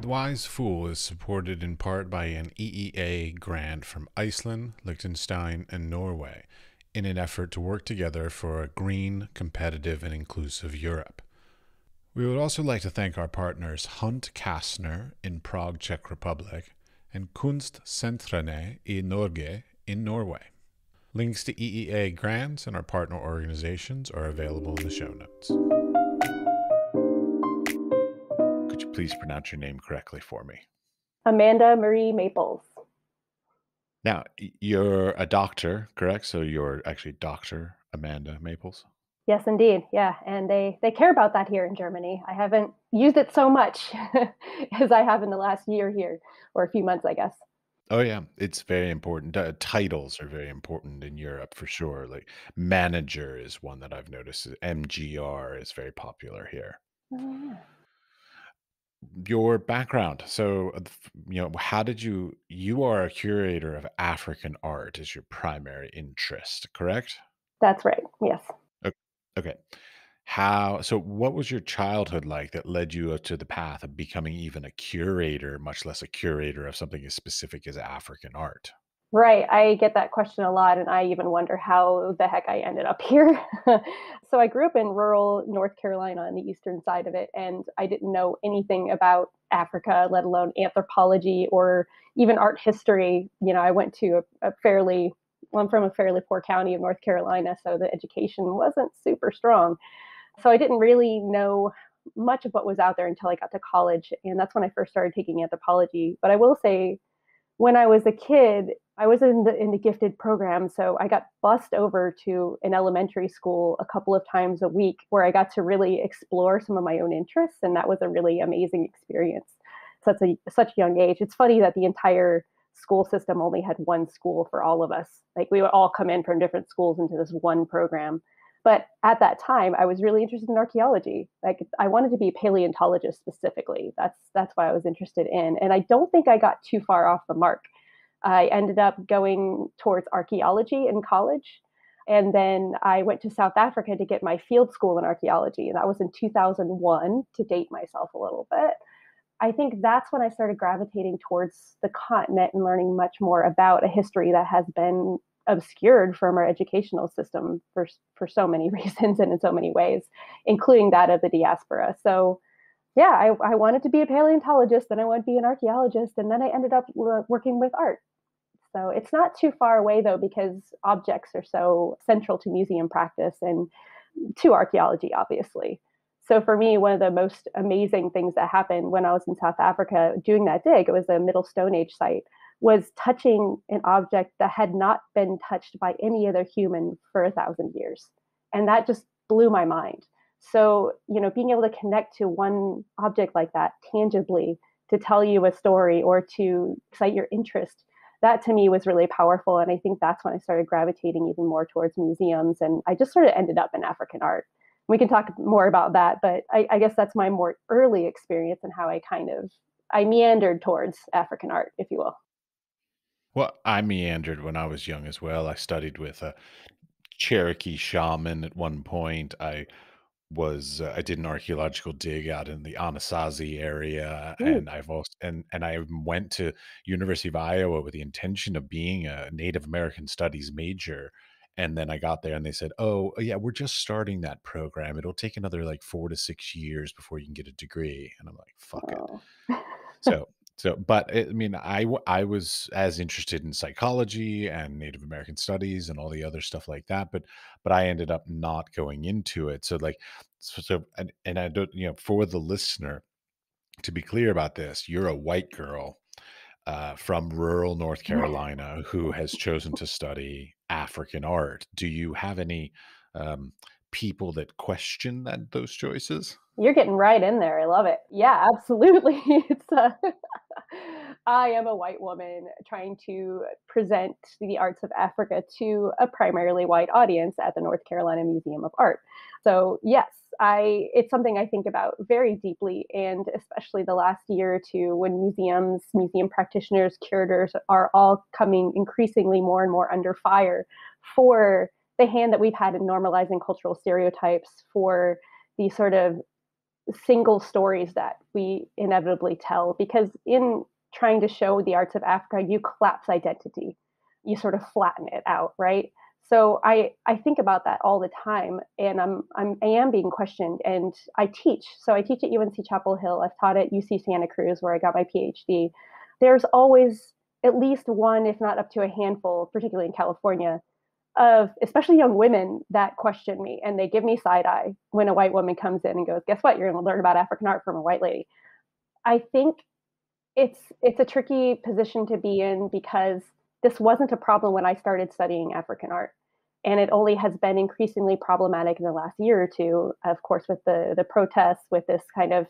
The Wise Fool is supported in part by an EEA grant from Iceland, Liechtenstein, and Norway in an effort to work together for a green, competitive, and inclusive Europe. We would also like to thank our partners Hunt Kastner in Prague, Czech Republic, and Kunstsentrene i Norge in Norway. Links to EEA grants and our partner organizations are available in the show notes. Could you please pronounce your name correctly for me? Amanda Marie Maples. Now, you're a doctor, correct? So you're actually Dr. Amanda Maples? Yes, indeed. Yeah. And they care about that here in Germany. I haven't used it so much as I have in the last year here, or a few months, I guess. Oh, yeah. It's very important. Titles are very important in Europe for sure. Like manager is one that I've noticed. MGR is very popular here. Oh, yeah. Your background. So, how did you are a curator of African art is your primary interest, correct? That's right. Yes. O- Okay. So what was your childhood like that led you to the path of becoming even a curator, much less a curator of something as specific as African art? Right. I get that question a lot, and I even wonder how the heck I ended up here. So I grew up in rural North Carolina on the eastern side of it, and I didn't know anything about Africa, let alone anthropology or even art history. I went to I'm from a fairly poor county of North Carolina, so the education wasn't super strong. So I didn't really know much of what was out there until I got to college, and that's when I first started taking anthropology. But I will say, when I was a kid, I was in the gifted program, so I got bussed over to an elementary school a couple of times a week where I got to really explore some of my own interests, and that was a really amazing experience. Such a young age. It's funny that the entire school system only had one school for all of us. Like we would all come in from different schools into this one program. But at that time, I was really interested in archaeology. Like I wanted to be a paleontologist specifically. That's why I was interested in. And I don't think I got too far off the mark. I ended up going towards archaeology in college. And then I went to South Africa to get my field school in archaeology. And that was in 2001, to date myself a little bit. I think that's when I started gravitating towards the continent and learning much more about a history that has been obscured from our educational system for so many reasons and in so many ways, including that of the diaspora. So yeah, I wanted to be a paleontologist, then I wanted to be an archaeologist, and then I ended up working with art. So it's not too far away though, because objects are so central to museum practice and to archaeology, obviously. So for me, one of the most amazing things that happened when I was in South Africa doing that dig, it was a Middle Stone Age site, was touching an object that had not been touched by any other human for 1,000 years. And that just blew my mind. So, being able to connect to one object like that tangibly to tell you a story or to excite your interest, that to me was really powerful. And I think that's when I started gravitating even more towards museums. And I just sort of ended up in African art. We can talk more about that, but I guess that's my more early experience and how I meandered towards African art, if you will. Well, I meandered when I was young as well. I studied with a Cherokee shaman at one point. I did an archaeological dig out in the Anasazi area, Mm. and I've also and I went to University of Iowa with the intention of being a Native American Studies major. And then I got there and they said, "Oh, yeah, we're just starting that program. It'll take another like 4 to 6 years before you can get a degree." And I'm like, "Fuck it." Oh. So but I mean, I was as interested in psychology and Native American studies and all the other stuff like that, but I ended up not going into it. So like, and I don't, for the listener to be clear about this, you're a white girl from rural North Carolina who has chosen to study African art. Do you have any um, people that question those choices? You're getting right in there. I love it. Yeah, absolutely. It's I am a white woman trying to present the arts of Africa to a primarily white audience at the North Carolina Museum of Art. So yes, it's something I think about very deeply, and especially the last year or two when museums, museum practitioners, curators are all coming increasingly more and more under fire for the hand that we've had in normalizing cultural stereotypes, for the sort of single stories that we inevitably tell. Because in trying to show the arts of Africa, you collapse identity, you sort of flatten it out, right? So I think about that all the time, and I am being questioned, and I teach. So I teach at UNC Chapel Hill. I've taught at UC Santa Cruz, where I got my PhD. There's always at least one, if not up to a handful, particularly in California, of especially young women that question me, and they give me side eye when a white woman comes in and goes, "Guess what? You're going to learn about African art from a white lady." I think it's a tricky position to be in because this wasn't a problem when I started studying African art, and it only has been increasingly problematic in the last year or two. Of course, with the protests, with this kind of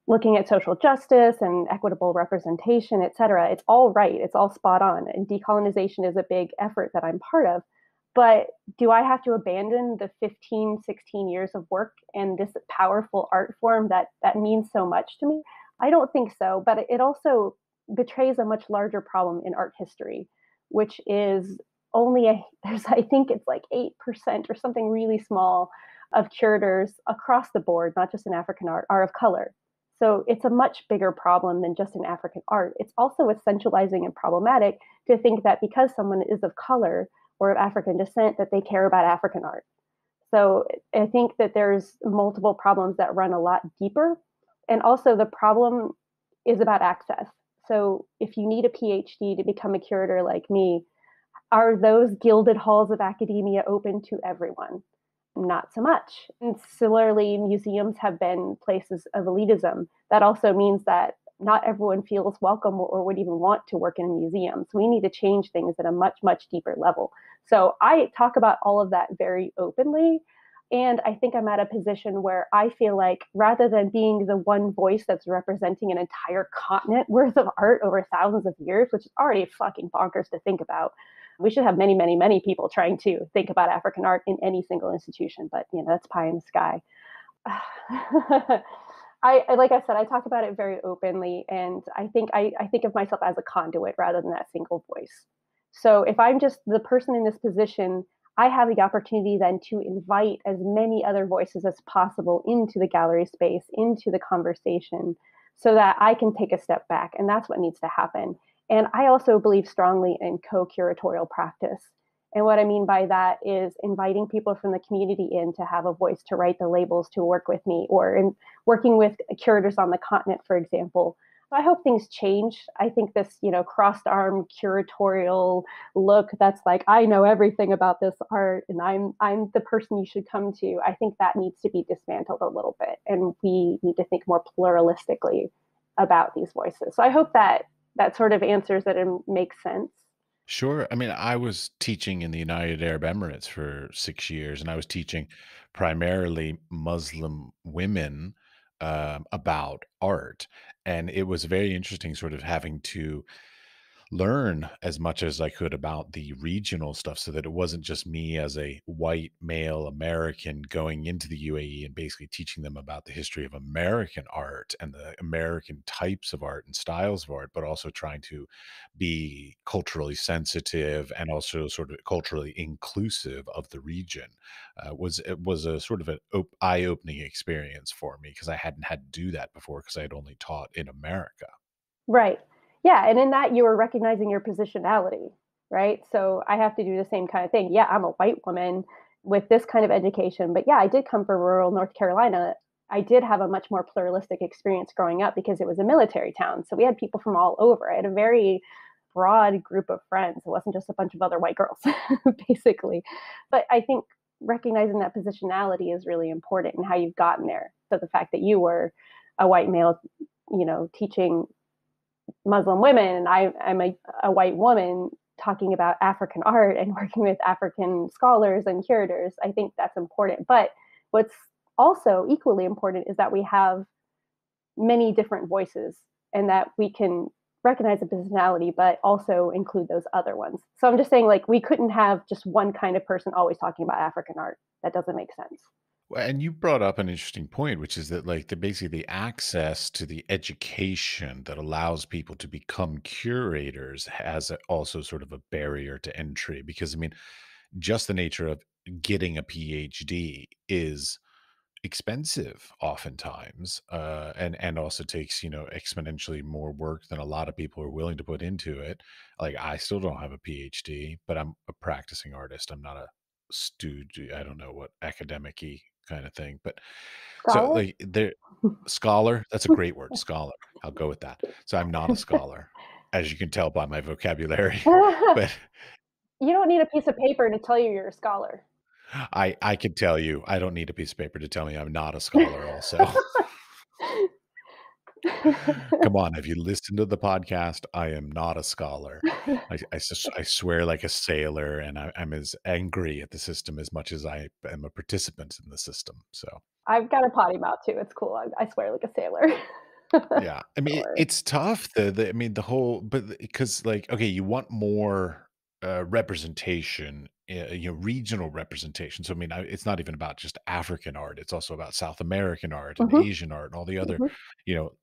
looking at social justice and equitable representation, et cetera. It's all right. It's all spot on. And decolonization is a big effort that I'm part of. But do I have to abandon the 15, 16 years of work and this powerful art form that means so much to me? I don't think so. But it also betrays a much larger problem in art history, which is there's, I think it's like 8% or something really small of curators across the board, not just in African art, are of color. So it's a much bigger problem than just in African art. It's also essentializing and problematic to think that because someone is of color or of African descent, that they care about African art. So I think that there's multiple problems that run a lot deeper. And also the problem is about access. So if you need a PhD to become a curator like me, are those gilded halls of academia open to everyone? Not so much. And similarly, museums have been places of elitism. That also means that not everyone feels welcome or would even want to work in a museum. So we need to change things at a much, much deeper level. So I talk about all of that very openly. And I think I'm at a position where I feel like rather than being the one voice that's representing an entire continent worth of art over thousands of years, which is already fucking bonkers to think about, we should have many, many, many people trying to think about African art in any single institution, but that's pie in the sky. Like I said, I talk about it very openly, and I think of myself as a conduit rather than that single voice. So if I'm just the person in this position, I have the opportunity then to invite as many other voices as possible into the gallery space, into the conversation, so that I can take a step back, and that's what needs to happen. And I also believe strongly in co-curatorial practice. And what I mean by that is inviting people from the community in to have a voice, to write the labels, to work with me, or in working with curators on the continent, for example. I hope things change. I think this, crossed arm curatorial look that's like, I know everything about this art and I'm the person you should come to. I think that needs to be dismantled a little bit. And we need to think more pluralistically about these voices. So I hope that sort of answers it and makes sense. Sure. I mean, I was teaching in the United Arab Emirates for 6 years, and I was teaching primarily Muslim women about art. And it was very interesting, sort of having to learn as much as I could about the regional stuff so that it wasn't just me as a white male American going into the UAE and basically teaching them about the history of American art and the American types of art and styles of art, but also trying to be culturally sensitive and also sort of culturally inclusive of the region. It was a sort of an eye-opening experience for me because I hadn't had to do that before because I had only taught in America. Right. Yeah. And in that, you were recognizing your positionality, right? So I have to do the same kind of thing. Yeah, I'm a white woman with this kind of education, but yeah, I did come from rural North Carolina. I did have a much more pluralistic experience growing up because it was a military town. So we had people from all over. I had a very broad group of friends. It wasn't just a bunch of other white girls, basically. But I think recognizing that positionality is really important and how you've gotten there. So the fact that you were a white male, teaching Muslim women, and I'm a white woman talking about African art and working with African scholars and curators. I think that's important. But what's also equally important is that we have many different voices and that we can recognize the positionality, but also include those other ones. So I'm just saying, like, we couldn't have just one kind of person always talking about African art. That doesn't make sense. Well, and you brought up an interesting point, which is that like basically the access to the education that allows people to become curators has also sort of a barrier to entry because I mean, just the nature of getting a PhD is expensive oftentimes, and also takes exponentially more work than a lot of people are willing to put into it. Like I still don't have a PhD, but I'm a practicing artist. I'm not a student. I don't know what academic-y kind of thing, but so Scholar? like there scholar, that's a great word, scholar. I'll go with that. So I'm not a scholar, as you can tell by my vocabulary, but You don't need a piece of paper to tell you you're a scholar. I can tell you I don't need a piece of paper to tell me I'm not a scholar also. Come on, have you listened to the podcast? I am not a scholar. I swear like a sailor, and I'm as angry at the system as much as I am a participant in the system. So, I've got a potty mouth too. It's cool. I swear like a sailor. Don't yeah, I mean, worry. it's tough. I mean, the whole, but because like, okay, you want more representation, regional representation. So, I mean, it's not even about just African art; it's also about South American art and Mhm, Asian art and all the other, mhm,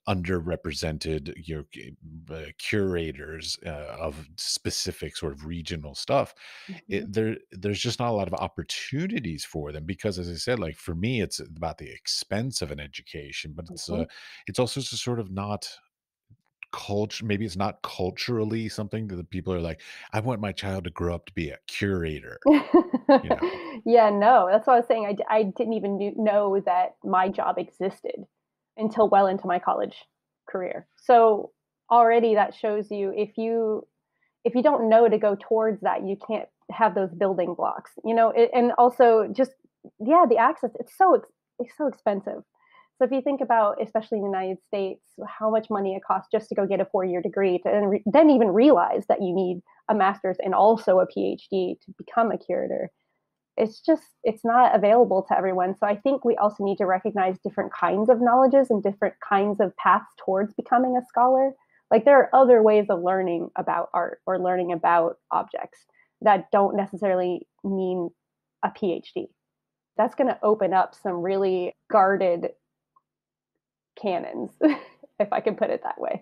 underrepresented, curators of specific sort of regional stuff. mhm, There's just not a lot of opportunities for them because, as I said, like for me, it's about the expense of an education, but mhm. it's also just sort of not culture. Maybe it's not culturally something that the people are like, I want my child to grow up to be a curator, you know? Yeah, no, that's what I was saying. I didn't even know that my job existed until well into my college career. So already that shows you if you don't know to go towards that, you can't have those building blocks, and also just, yeah, the access, it's so expensive. So if you think about, especially in the United States, how much money it costs just to go get a 4-year degree to then even realize that you need a master's and also a PhD to become a curator, it's not available to everyone. So I think we also need to recognize different kinds of knowledges and different kinds of paths towards becoming a scholar. Like there are other ways of learning about art or learning about objects that don't necessarily mean a PhD. That's going to open up some really guarded canons, if I can put it that way.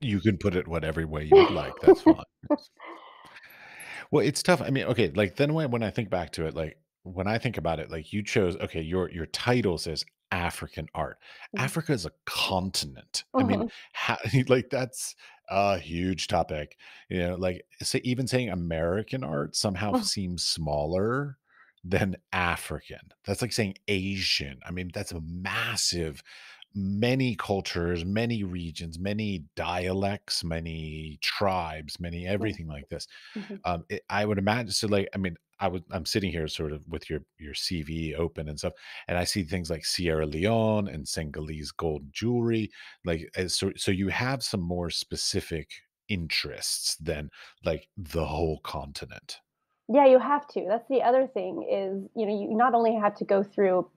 You can put it whatever way you would like. That's fine. Well, it's tough. I mean, okay, like then when I think back to it, like when I think about it, like you chose, okay, your title says African art. Mhm. Africa is a continent. I mean, Mhm. how, like that's a huge topic. Like say, even saying American art somehow Mhm. seems smaller than African. That's like saying Asian. I mean, that's a massive, many cultures, many regions, many dialects, many tribes, many everything like this. Mhm. I would imagine so like, I mean, I'm sitting here sort of with your CV open and stuff, and I see things like Sierra Leone and Senegalese gold jewelry, like so you have some more specific interests than like the whole continent. Yeah, you have to. That's the other thing is, you not only have to go through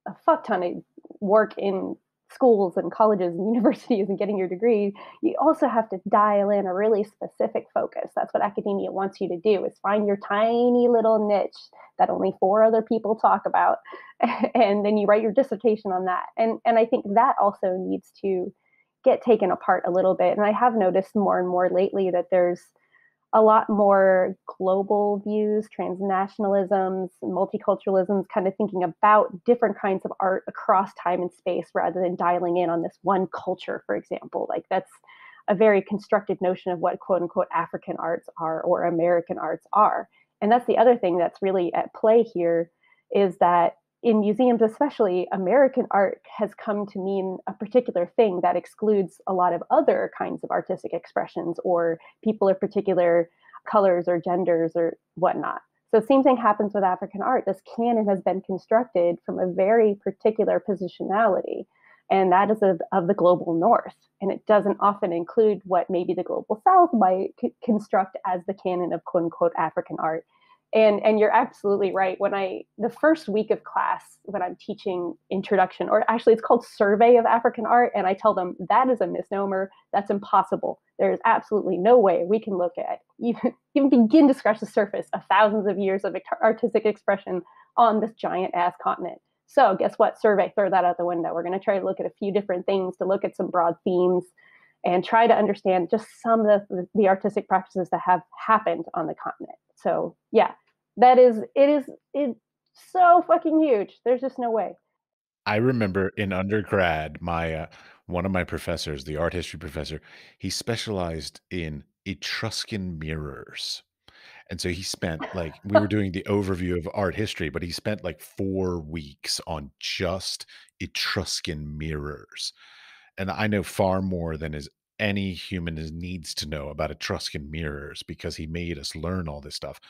a fuck ton of work in schools and colleges and universities and getting your degree, you also have to dial in a really specific focus. That's what academia wants you to do is find your tiny little niche that only 4 other people talk about. And then you write your dissertation on that. And I think that also needs to get taken apart a little bit. And I have noticed more and more lately that there's a lot more global views, transnationalisms, multiculturalisms, kind of thinking about different kinds of art across time and space rather than dialing in on this one culture, for example. Like that's a very constructed notion of what quote unquote African arts are or American arts are. And that's the other thing that's really at play here is that in museums, especially, American art has come to mean a particular thing that excludes a lot of other kinds of artistic expressions or people of particular colors or genders or whatnot. So, same thing happens with African art. This canon has been constructed from a very particular positionality, and that is of the global north. And it doesn't often include what maybe the global south might construct as the canon of quote unquote African art. And you're absolutely right. The first week of class, when I'm teaching introduction, or actually it's called Survey of African Art, and I tell them that is a misnomer. That's impossible. There is absolutely no way we can look at even begin to scratch the surface of thousands of years of artistic expression on this giant ass continent. So guess what? Survey, throw that out the window. We're going to try to look at a few different things, to look at some broad themes and try to understand just some of the artistic practices that have happened on the continent. So yeah, it's so fucking huge. There's just no way. I remember in undergrad, my one of my professors, the art history professor, he specialized in Etruscan mirrors. And so he spent like we were doing the overview of art history, but he spent like 4 weeks on just Etruscan mirrors. And I know far more than is any human needs to know about Etruscan mirrors because he made us learn all this stuff.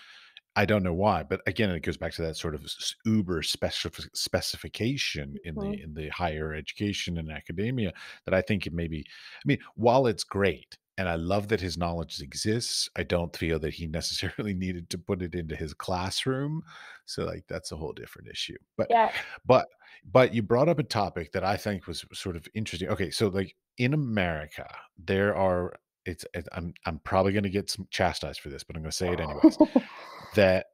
I don't know why, but again, it goes back to that sort of uber specification Mhm. in the higher education and academia that I think it maybe. I mean, while it's great and I love that his knowledge exists, I don't feel that he necessarily needed to put it into his classroom. So, like, that's a whole different issue. Yeah. But but you brought up a topic that I think was sort of interesting. Okay, so like in America, there are. I'm probably going to get some chastised for this, but I'm going to say it anyways that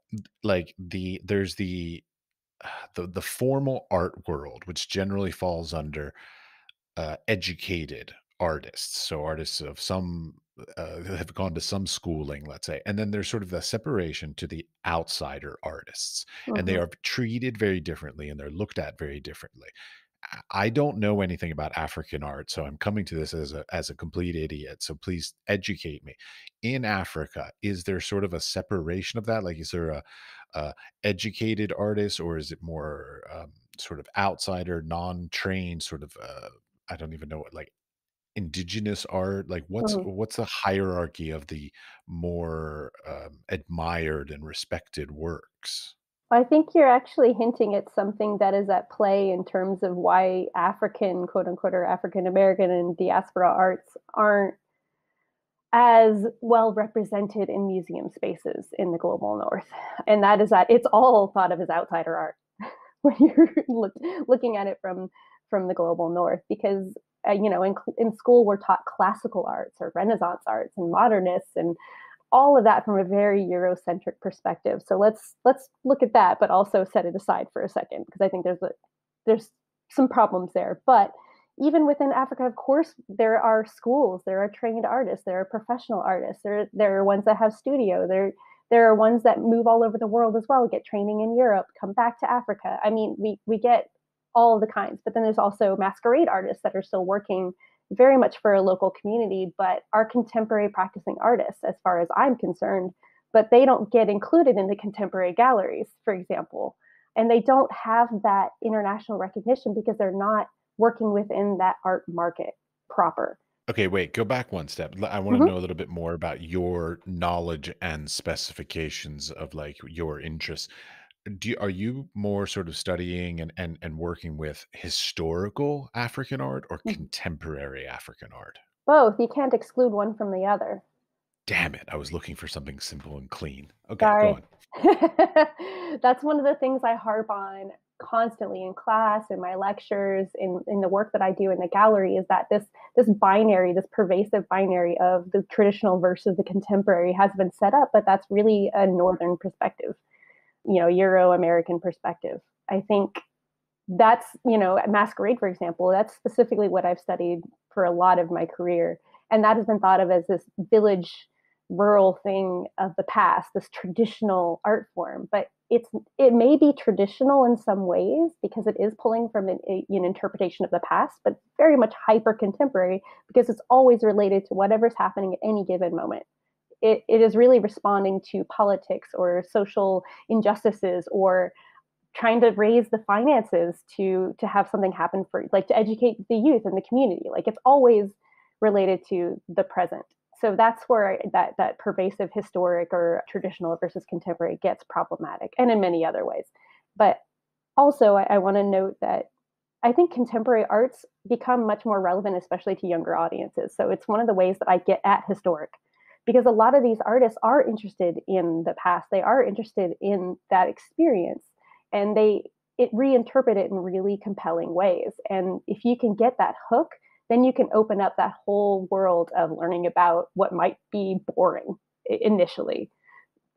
like there's the formal art world which generally falls under educated artists, so artists of some have gone to some schooling, let's say, and then there's sort of the separation to the outsider artists, and they Mhm. are treated very differently and they're looked at very differently. I don't know anything about African art, so I'm coming to this as a complete idiot. So please educate me. In Africa, is there sort of a separation of that? Like, is there a educated artist, or is it more sort of outsider, non-trained, sort of? I don't even know what like indigenous art. Like, Mhm. what's the hierarchy of the more admired and respected works? I think you're actually hinting at something that is at play in terms of why African, quote unquote, or African American and diaspora arts aren't as well represented in museum spaces in the global north. And that is that it's all thought of as outsider art when you're looking at it from the global north, because in school we're taught classical arts or Renaissance arts and modernists and all of that from a very Eurocentric perspective. So let's look at that, but also set it aside for a second, because I think there's some problems there. But even within Africa, of course, there are schools, there are trained artists, there are professional artists, there are ones that have studio, there are ones that move all over the world as well, get training in Europe, come back to Africa. I mean, we get all of the kinds, but then there's also masquerade artists that are still working very much for a local community, but are contemporary practicing artists as far as I'm concerned, but they don't get included in the contemporary galleries, for example. And they don't have that international recognition because they're not working within that art market proper. Okay, wait, go back one step. I want to Mm-hmm. know a little bit more about your knowledge and specifications of like your interests. Are you more sort of studying and working with historical African art or contemporary African art? Both. You can't exclude one from the other. Damn it, I was looking for something simple and clean. Okay, go Sorry. on. That's one of the things I harp on constantly in class, in my lectures, in the work that I do in the gallery, is that this binary, this pervasive binary of the traditional versus the contemporary has been set up, but that's really a northern perspective, Euro American perspective. I think that's, Masquerade, for example, that's specifically what I've studied for a lot of my career. And that has been thought of as this village rural thing of the past, this traditional art form. But it may be traditional in some ways because it is pulling from an interpretation of the past, but very much hyper contemporary because it's always related to whatever's happening at any given moment. It is really responding to politics or social injustices or trying to raise the finances to have something happen for, like, to educate the youth in the community. Like, it's always related to the present. So that's where that pervasive historic or traditional versus contemporary gets problematic, and in many other ways. But also, I want to note that I think contemporary arts become much more relevant, especially to younger audiences. So it's one of the ways that I get at historic. because a lot of these artists are interested in the past. They are interested in that experience, and it reinterpret it in really compelling ways. And if you can get that hook, then you can open up that whole world of learning about what might be boring initially,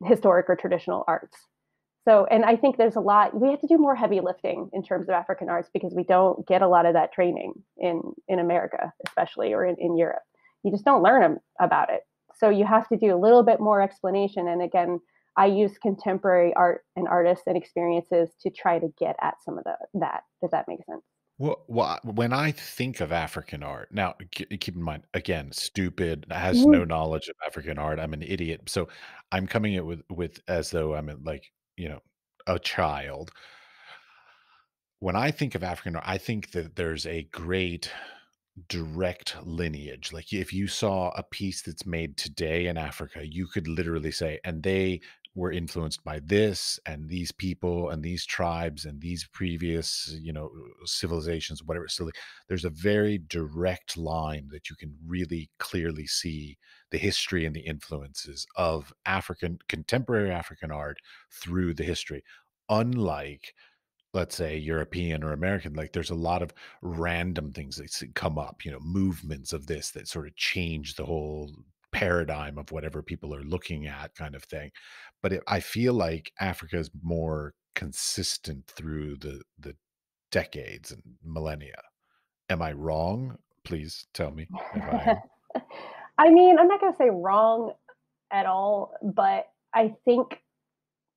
historic or traditional arts. So, and I think there's a lot, we have to do more heavy lifting in terms of African arts because we don't get a lot of that training in America, especially, or in Europe. You just don't learn about it. So you have to do a little bit more explanation. And again, I use contemporary art and artists and experiences to try to get at some of that. Does that make sense? Well, when I think of African art, now keep in mind, again, stupid, has no Mhm. knowledge of African art. I'm an idiot, so I'm coming at with as though I'm like a child. When I think of African art, I think that there's a great direct lineage. Like if you saw a piece that's made today in Africa, you could literally say, and they were influenced by this and these people and these tribes and these previous, civilizations, whatever. So like, there's a very direct line that you can really clearly see the history and the influences of African contemporary African art through the history. Unlike, let's say, European or American, like there's a lot of random things that come up, movements of this that sort of change the whole paradigm of whatever people are looking at, kind of thing. But I feel like Africa is more consistent through the decades and millennia. Am I wrong? Please tell me if I am. I mean, I'm not going to say wrong at all, but I think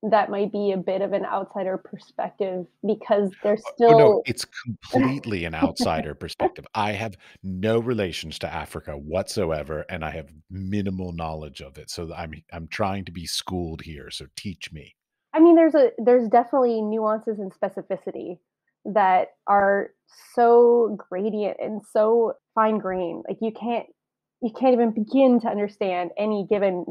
that might be a bit of an outsider perspective because there's Oh, no, still it's completely an outsider perspective. I have no relations to Africa whatsoever, and I have minimal knowledge of it. So I'm trying to be schooled here. So teach me. I mean, there's definitely nuances and specificity that are so gradient and so fine grained. Like you can't even begin to understand any given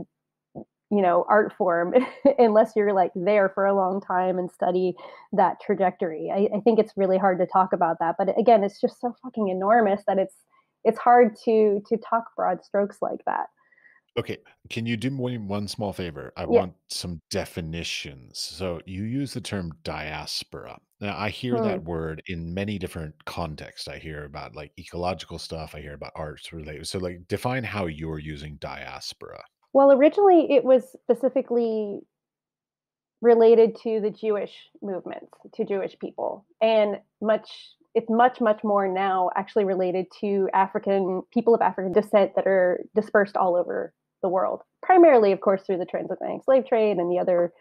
art form unless you're like there for a long time and study that trajectory. I think it's really hard to talk about that, but again, it's just so fucking enormous that it's hard to talk broad strokes like that. Okay, can you do me one small favor? I Yeah. want some definitions. So you use the term diaspora. Now I hear Hmm. that word in many different contexts. I hear about like ecological stuff. I hear about arts related. So like define how you're using diaspora. Well, originally it was specifically related to the Jewish movements, to Jewish people, and much more now actually related to African people of African descent that are dispersed all over the world, primarily, of course, through the transatlantic slave trade and the other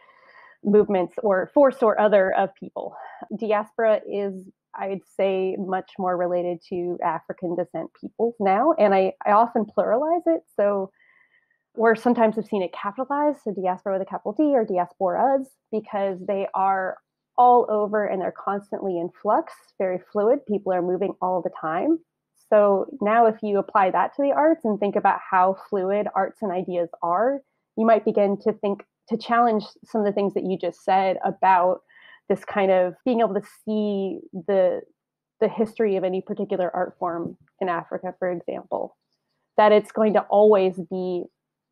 movements or force or other of people. Diaspora is, I'd say, much more related to African descent peoples now, and I often pluralize it. So or sometimes I've seen it capitalized, so diaspora with a capital D or diasporas, because they are all over and they're constantly in flux, very fluid. People are moving all the time. So now, if you apply that to the arts and think about how fluid arts and ideas are, you might begin to think to challenge some of the things that you just said about this kind of being able to see the history of any particular art form in Africa, for example, that it's going to always be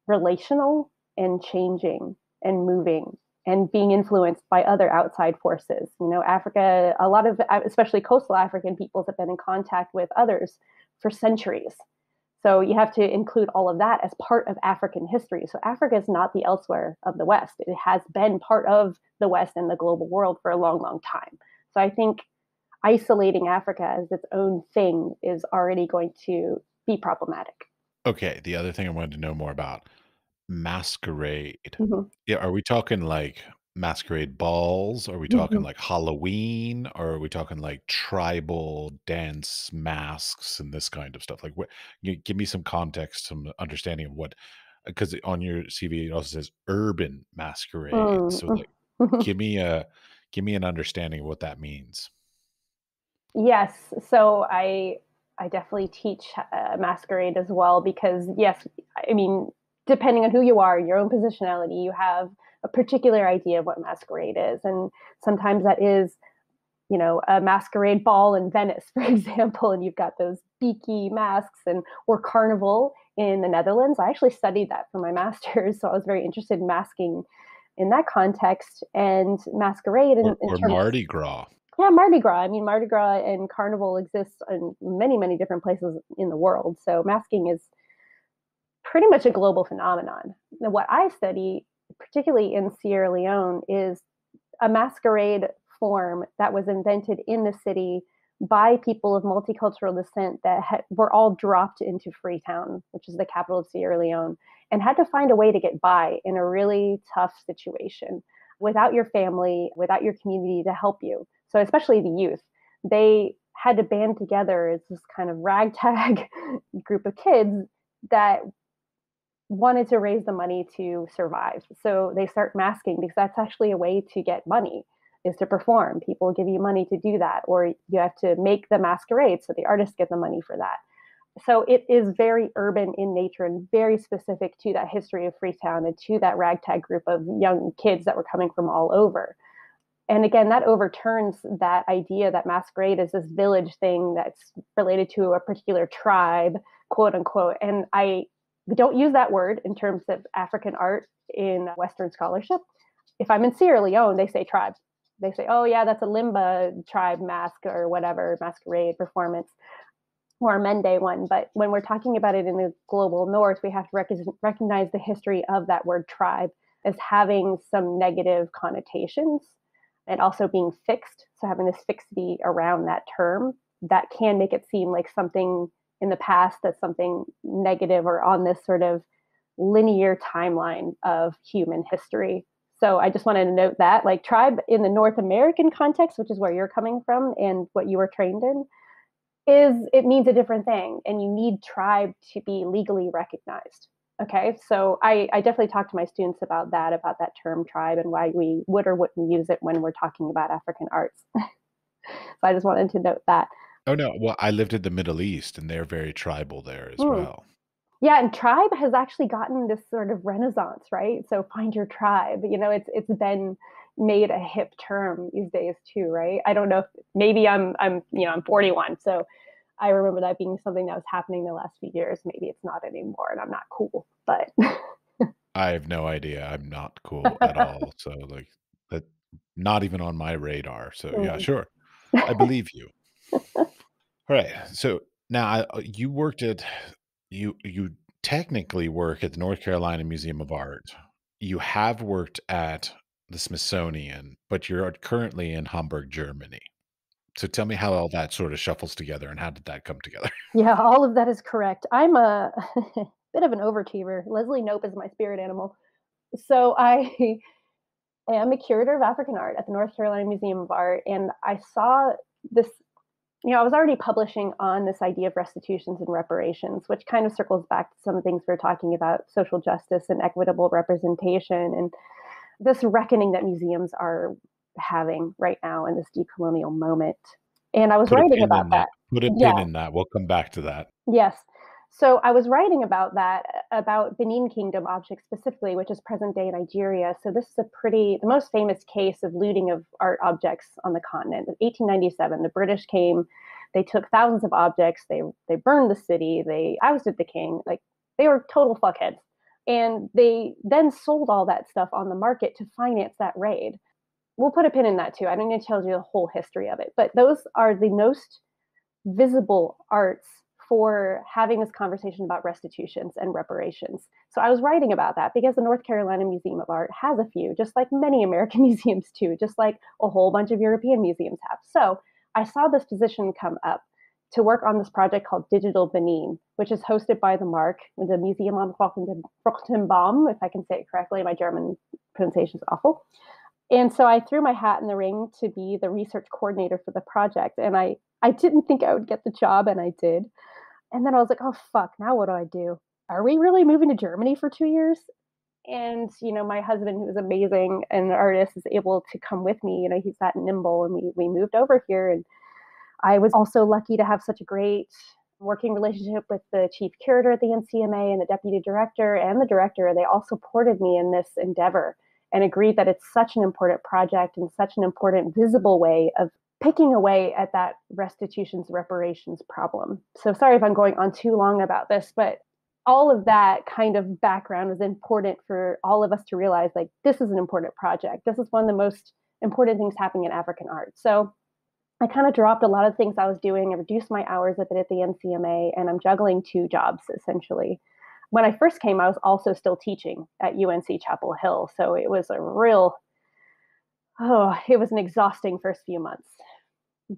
relational and changing and moving and being influenced by other outside forces. Africa, a lot of, especially coastal African peoples, have been in contact with others for centuries. So you have to include all of that as part of African history. So Africa is not the elsewhere of the West. It has been part of the West and the global world for a long, long time. So I think isolating Africa as its own thing is already going to be problematic. Okay, the other thing I wanted to know more about, Masquerade. Mhm. Yeah, are we talking like masquerade balls? Are we talking like Halloween? Or are we talking like tribal dance masks and this kind of stuff? Like what give me some context, some understanding of what, because on your CV it also says urban masquerade. So Mm. like give me a give me an understanding of what that means. Yes, so I definitely teach masquerade as well because yes, I mean depending on who you are, your own positionality, you have a particular idea of what masquerade is, and sometimes that is a masquerade ball in Venice, for example, and you've got those beaky masks, and or carnival in the Netherlands. I actually studied that for my master's, so I was very interested in masking in that context, and Masquerade in Or terms. Mardi Gras. Yeah, Mardi Gras. I mean, Mardi Gras and Carnival exists in many, many different places in the world. So masking is pretty much a global phenomenon. Now, what I study, particularly in Sierra Leone, is a masquerade form that was invented in the city by people of multicultural descent that were all dropped into Freetown, which is the capital of Sierra Leone, and had to find a way to get by in a really tough situation without your family, without your community to help you. So especially the youth, they had to band together as this kind of ragtag group of kids that wanted to raise the money to survive. So they start masking because that's actually a way to get money, is to perform. People give you money to do that, or you have to make the masquerade so the artists get the money for that. So it is very urban in nature and very specific to that history of Freetown and to that ragtag group of young kids that were coming from all over. And again, that overturns that idea that masquerade is this village thing that's related to a particular tribe, quote unquote. And we don't use that word in terms of African art in Western scholarship. If I'm in Sierra Leone, they say tribe. They say, oh yeah, that's a Limba tribe mask or whatever, masquerade performance, or a Mende one. But when we're talking about it in the global north, we have to recognize the history of that word tribe as having some negative connotations and also being fixed. So having this fixity around that term that can make it seem like something in the past that's something negative or on this sort of linear timeline of human history. So I just wanted to note that, like, tribe in the North American context, which is where you're coming from and what you were trained in, it means a different thing, and you need tribe to be legally recognized. Okay, so I definitely talk to my students about that term tribe and why we would or wouldn't use it when we're talking about African arts. So I just wanted to note that. Oh no, well, I lived in the Middle East, and they're very tribal there as well. Yeah, and tribe has actually gotten this sort of renaissance, right? So find your tribe. It's been made a hip term these days too, right? I don't know if maybe I'm 41, so I remember that being something that was happening the last few years. Maybe it's not anymore, and I'm not cool, but I have no idea. I'm not cool at all. So like that, not even on my radar. So yeah, sure, I believe you. All right. So now you worked at you technically work at the North Carolina Museum of Art. You have worked at the Smithsonian, but you're currently in Hamburg, Germany. So tell me how all that sort of shuffles together and how did that come together? yeah, all of that is correct. I'm a bit of an overachiever. Leslie Knope is my spirit animal. So I am a curator of African art at the North Carolina Museum of Art, and I saw this. I was already publishing on this idea of restitutions and reparations, which kind of circles back to some of the things we're talking about, social justice and equitable representation, and this reckoning that museums are having right now in this decolonial moment. And I was Put a writing pin about in that. that. Put a pin Yeah, in that. We'll come back to that. yes. So I was writing about that, about Benin Kingdom objects specifically, which is present day Nigeria. So this is the most famous case of looting of art objects on the continent. In 1897, the British came, they took thousands of objects, they burned the city, they ousted the king, like they were total fuckheads. And they then sold all that stuff on the market to finance that raid. We'll put a pin in that too. I don't need to tell you the whole history of it, but those are the most visible arts for having this conversation about restitutions and reparations. So I was writing about that because the North Carolina Museum of Art has a few, just like many American museums too, just like a whole bunch of European museums have. So I saw this position come up to work on this project called Digital Benin, which is hosted by the MARC, the Museum am Fruchtenbaum, if I can say it correctly. My German pronunciation is awful. And so I threw my hat in the ring to be the research coordinator for the project. And I didn't think I would get the job, and I did. And then I was like, oh, fuck, now what do I do? Are we really moving to Germany for 2 years? And, my husband, who is amazing and an artist, is able to come with me. He's that nimble, and we moved over here. And I was also lucky to have such a great working relationship with the chief curator at the NCMA and the deputy director and the director. They all supported me in this endeavor and agreed that it's such an important project and such an important visible way of picking away at that restitutions reparations problem. So sorry if I'm going on too long about this, but all of that kind of background was important for all of us to realize, like, this is an important project. This is one of the most important things happening in African art. So I kind of dropped a lot of things I was doing. I reduced my hours a bit at the NCMA, and I'm juggling two jobs essentially. When I first came, I was also still teaching at UNC Chapel Hill. So it was it was an exhausting first few months.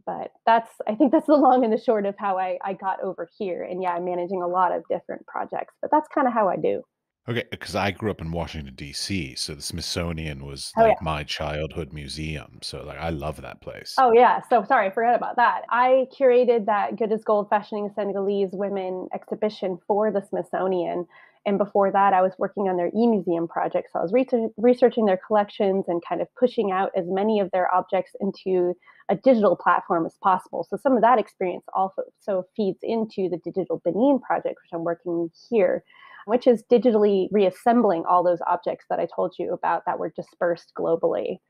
But I think that's the long and the short of how I got over here. And yeah, I'm managing a lot of different projects, but that's kind of how I do. Okay, because I grew up in Washington, D.C., so the Smithsonian was Oh, like yeah. my childhood museum. So like I love that place. Oh, yeah. So sorry, I forgot about that. I curated that Good as Gold Fashioning Senegalese Women exhibition for the Smithsonian. And before that, I was working on their e-museum project. So I was researching their collections and kind of pushing out as many of their objects into a digital platform as possible. So some of that experience also feeds into the Digital Benin project, which I'm working here, which is digitally reassembling all those objects that I told you about that were dispersed globally.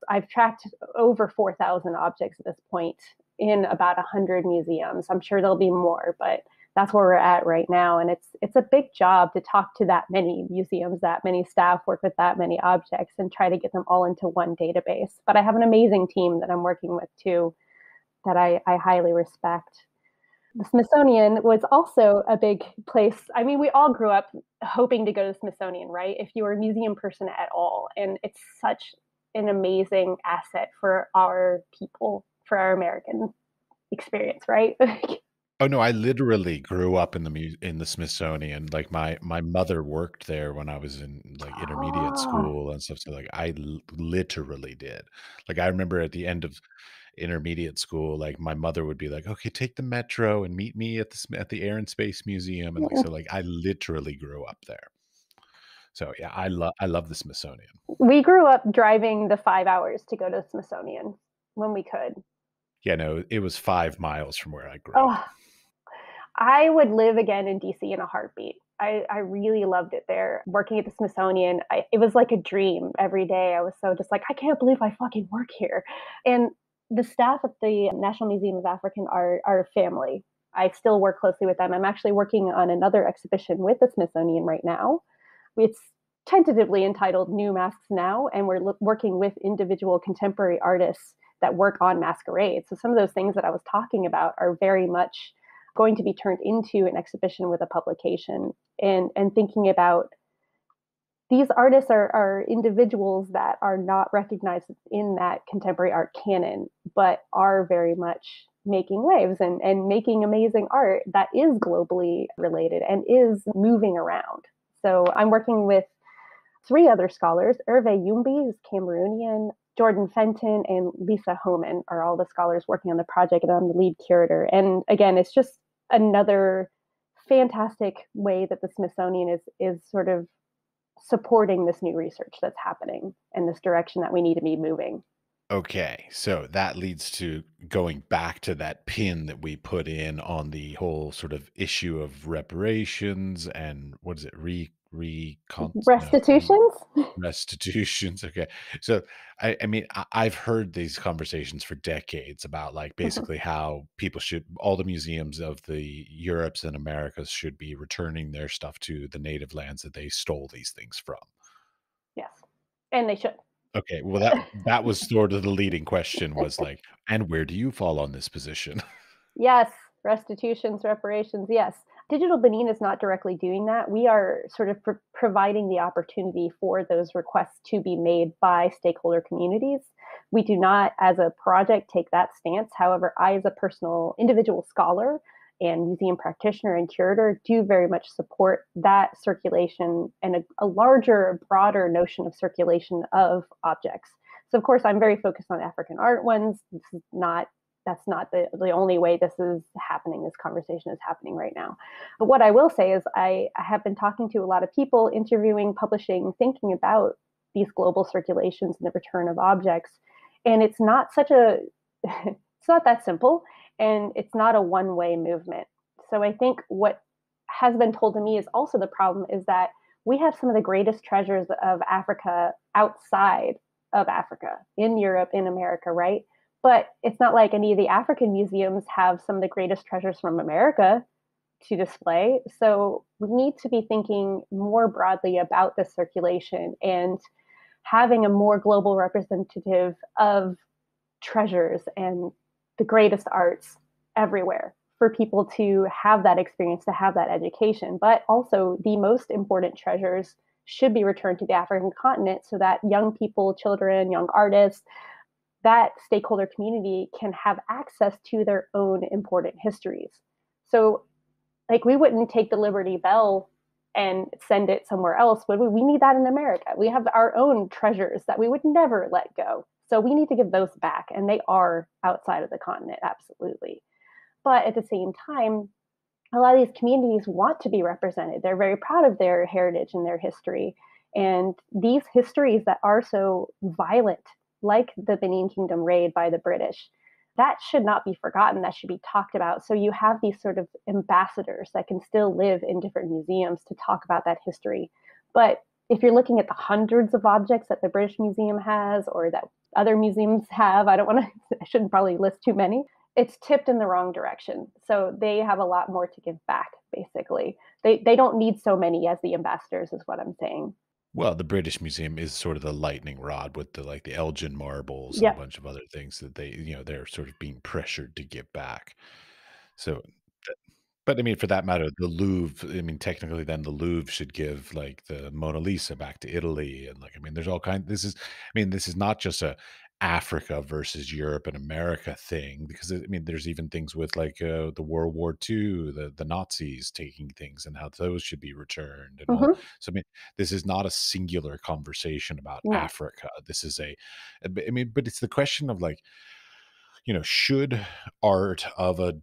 I've tracked over 4,000 objects at this point in about 100 museums. I'm sure there'll be more, but that's where we're at right now. And it's a big job to talk to that many museums, that many staff, work with that many objects, and try to get them all into one database. But I have an amazing team that I'm working with too, that I highly respect. The Smithsonian was also a big place. I mean, we all grew up hoping to go to the Smithsonian, right? If you were a museum person at all. And it's such an amazing asset for our people, for our American experience, right? Oh no, I literally grew up in in the Smithsonian. Like my mother worked there when I was in like intermediate Oh, school and stuff. So like literally did. Like I remember at the end of intermediate school, like my mother would be like, "Okay, take the metro and meet me at at the Air and Space Museum." And like so like I literally grew up there. So yeah, I love the Smithsonian. we grew up driving the 5 hours to go to the Smithsonian when we could. Yeah, no, it was 5 miles from where I grew up. Oh, I would live again in DC in a heartbeat. I really loved it there. Working at the Smithsonian, it was like a dream every day. I was so just like, I can't believe I fucking work here. And the staff at the National Museum of African Art are family. I still work closely with them. I'm actually working on another exhibition with the Smithsonian right now. It's tentatively entitled New Masks Now, and we're working with individual contemporary artists that work on Masquerade. So some of those things that I was talking about are very much going to be turned into an exhibition with a publication, and thinking about these artists are individuals that are not recognized in that contemporary art canon, but are very much making waves and making amazing art that is globally related and is moving around. So I'm working with three other scholars. Hervé Youmbi is Cameroonian, Jordan Fenton, and Lisa Homan are all the scholars working on the project, and I'm the lead curator. And again, it's just another fantastic way that the Smithsonian is sort of supporting this new research that's happening in this direction that we need to be moving. Okay, so that leads to going back to that pin that we put in on the whole sort of issue of reparations and what is it? No, Restitutions? restitutions. Okay. So I mean I've heard these conversations for decades about like basically how people should all the museums of the Europes and Americas should be returning their stuff to the native lands that they stole these things from. Yes. And they should. Okay, well, that was sort of the leading question was like, "And where do you fall on this position?" Yes, restitutions, reparations, yes. Digital Benin is not directly doing that. We are sort of providing the opportunity for those requests to be made by stakeholder communities. We do not, as a project, take that stance. However, I, as a personal individual scholar and museum practitioner and curator, do very much support that circulation and a larger, broader notion of circulation of objects. So, of course, I'm very focused on African art ones. This is not That's not the only way this is happening. This conversation is happening right now. But what I will say is I have been talking to a lot of people, interviewing, publishing, thinking about these global circulations and the return of objects. And it's not it's not that simple. And it's not a one-way movement. So I think what has been told to me is also the problem is that we have some of the greatest treasures of Africa outside of Africa, in Europe, in America, right? But it's not like any of the African museums have some of the greatest treasures from America. to display. So we need to be thinking more broadly about the circulation and having a more global representative of treasures and the greatest arts everywhere for people to have that experience, to have that education. But also, the most important treasures should be returned to the African continent so that young people, children, young artists, that stakeholder community can have access to their own important histories. So, like, we wouldn't take the Liberty Bell and send it somewhere else, would we? We need that in America. We have our own treasures that we would never let go. So we need to give those back, and they are outside of the continent, absolutely. But at the same time, a lot of these communities want to be represented. They're very proud of their heritage and their history. And these histories that are so violent, like the Benin Kingdom raid by the British, that should not be forgotten. That should be talked about. So you have these sort of ambassadors that can still live in different museums to talk about that history. But if you're looking at the hundreds of objects that the British Museum has or that other museums have, I don't want to, I shouldn't probably list too many, it's tipped in the wrong direction. So they have a lot more to give back, basically. They don't need so many as the ambassadors, is what I'm saying. Well, the British Museum is sort of the lightning rod with the like the Elgin marbles and a Yep. bunch of other things that they're sort of being pressured to give back. So, but I mean, for that matter, the Louvre, I mean, technically then the Louvre should give like the Mona Lisa back to Italy. And like, I mean, there's all kinds, I mean, this is not just a Africa versus Europe and America thing, because I mean, there's even things with like the World War II, the Nazis taking things and how those should be returned and all. Hmm. So, I mean, this is not a singular conversation about No. Africa. This is I mean, but it's the question of like, should art of a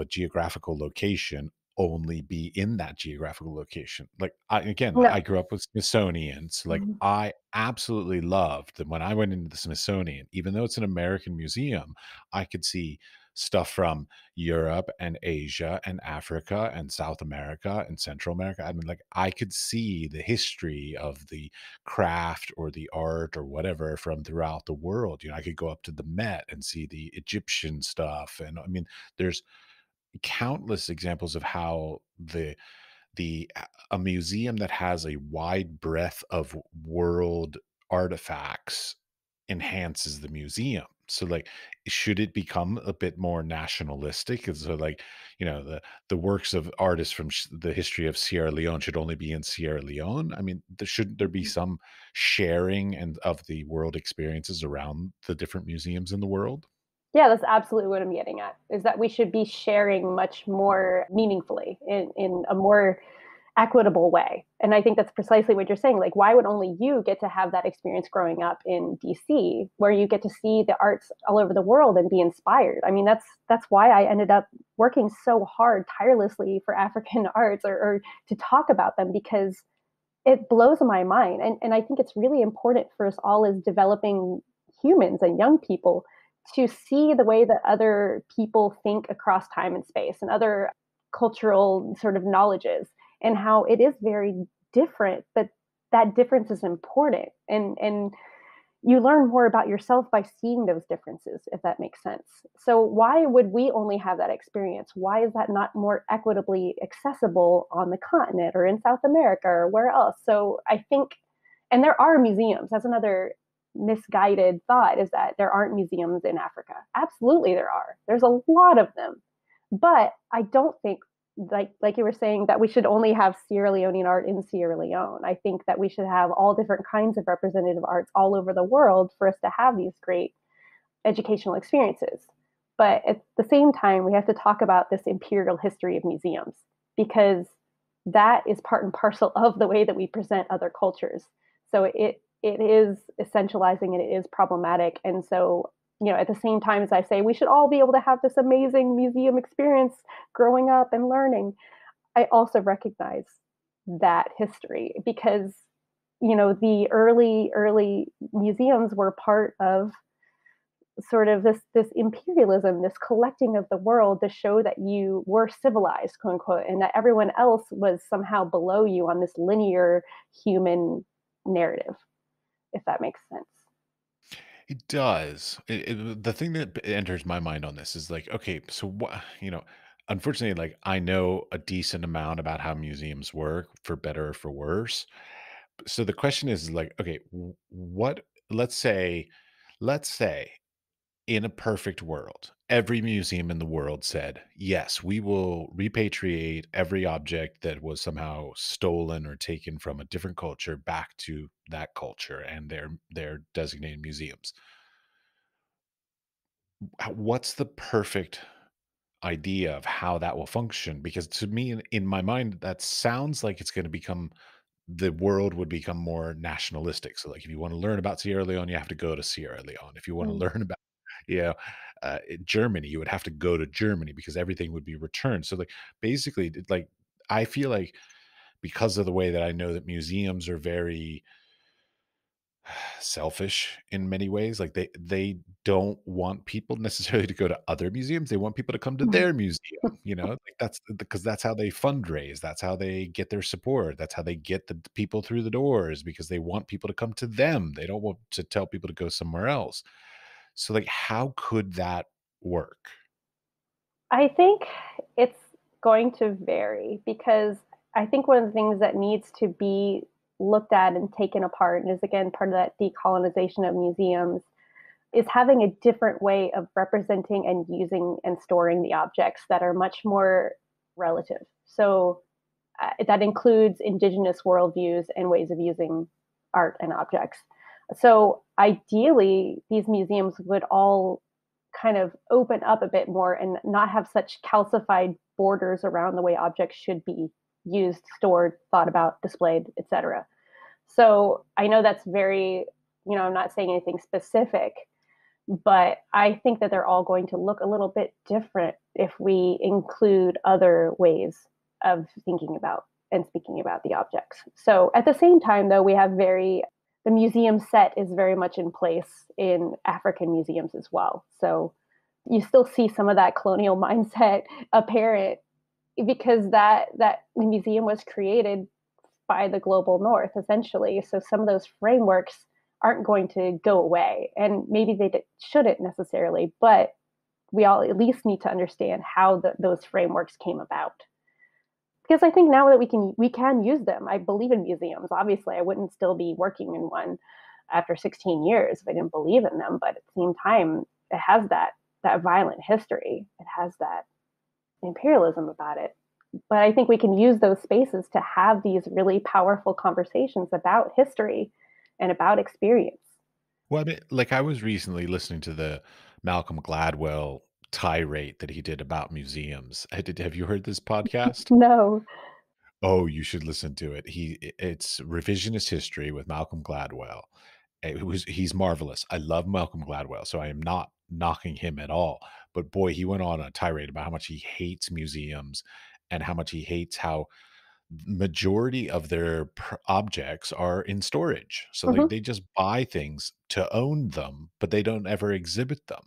geographical location only be in that geographical location? Like, I No. grew up with Smithsonian, so, like, Mhm. I absolutely loved that when I went into the Smithsonian, even though it's an American museum, I could see stuff from Europe and Asia and Africa and South America and Central America. I mean, like, I could see the history of the craft or the art or whatever from throughout the world. I could go up to the Met and see the Egyptian stuff. And I mean, there's countless examples of how a museum that has a wide breadth of world artifacts enhances the museum. So like, should it become a bit more nationalistic? And so like, the works of artists from the history of Sierra Leone should only be in Sierra Leone. I mean, shouldn't there be some sharing and of the world experiences around the different museums in the world? Yeah, that's absolutely what I'm getting at, is that we should be sharing much more meaningfully in a more equitable way. And I think that's precisely what you're saying. Like, why would only you get to have that experience growing up in DC, where you get to see the arts all over the world and be inspired? I mean, that's why I ended up working so hard, tirelessly for African arts, or to talk about them, because it blows my mind. And I think it's really important for us all as developing humans and young people to see the way that other people think across time and space and other cultural sort of knowledges, and how it is very different, but that difference is important. And you learn more about yourself by seeing those differences, if that makes sense. So why would we only have that experience? Why is that not more equitably accessible on the continent or in South America or where else? So I think, and there are museums. That's another misguided thought, is that there aren't museums in Africa. Absolutely there are. There's a lot of them. But I don't think, like you were saying, that we should only have Sierra Leonean art in Sierra Leone. I think that we should have all different kinds of representative arts all over the world for us to have these great educational experiences. But at the same time, we have to talk about this imperial history of museums, because that is part and parcel of the way that we present other cultures. So it is essentializing and it is problematic. And so, at the same time as I say we should all be able to have this amazing museum experience growing up and learning, I also recognize that history, because the early museums were part of sort of this imperialism, this collecting of the world to show that you were civilized, quote unquote, and that everyone else was somehow below you on this linear human narrative, if that makes sense. It does. The thing that enters my mind on this is like, okay, so what, unfortunately, like, I know a decent amount about how museums work, for better or for worse. So the question is like, okay, what let's say in a perfect world, every museum in the world said, "Yes, we will repatriate every object that was somehow stolen or taken from a different culture back to that culture and their designated museums." What's the perfect idea of how that will function? Because to me, in my mind, that sounds like it's going to become the world would become more nationalistic. So, like, if you want to learn about Sierra Leone, you have to go to Sierra Leone. If you want to Mm. learn about, you know, Germany, you would have to go to Germany because everything would be returned. So, like, basically, like, I feel like because of the way that I know that museums are very selfish in many ways. Like they don't want people necessarily to go to other museums. They want people to come to Mhm. their museum, Like that's because that's how they fundraise. That's how they get their support. That's how they get the people through the doors because they want people to come to them. They don't want to tell people to go somewhere else. So like how could that work? I think it's going to vary because I think one of the things that needs to be looked at and taken apart, and is again part of that decolonization of museums, is having a different way of representing and using and storing the objects that are much more relative. So that includes indigenous worldviews and ways of using art and objects. So ideally, these museums would all kind of open up a bit more and not have such calcified borders around the way objects should be used, stored, thought about, displayed, etc. So I know that's very, I'm not saying anything specific, but I think that they're all going to look a little bit different if we include other ways of thinking about and speaking about the objects. So at the same time, though, the museum set is very much in place in African museums as well. So you still see some of that colonial mindset apparent because that museum was created by the global north essentially. So some of those frameworks aren't going to go away, and maybe shouldn't necessarily, but we all at least need to understand how those frameworks came about, because I think now that we can use them. I believe in museums. Obviously I wouldn't still be working in one after 16 years if I didn't believe in them, but at the same time it has that violent history, it has that imperialism about it. But I think we can use those spaces to have these really powerful conversations about history and about experience. Well, I mean, like I was recently listening to the Malcolm Gladwell tirade that he did about museums. Have you heard this podcast? No. Oh, you should listen to it. It's revisionist history with Malcolm Gladwell. He's marvelous. I love Malcolm Gladwell, so I am not knocking him at all. But boy, he went on a tirade about how much he hates museums and how much he hates how majority of their objects are in storage. So like Hmm. they just buy things to own them, but they don't ever exhibit them.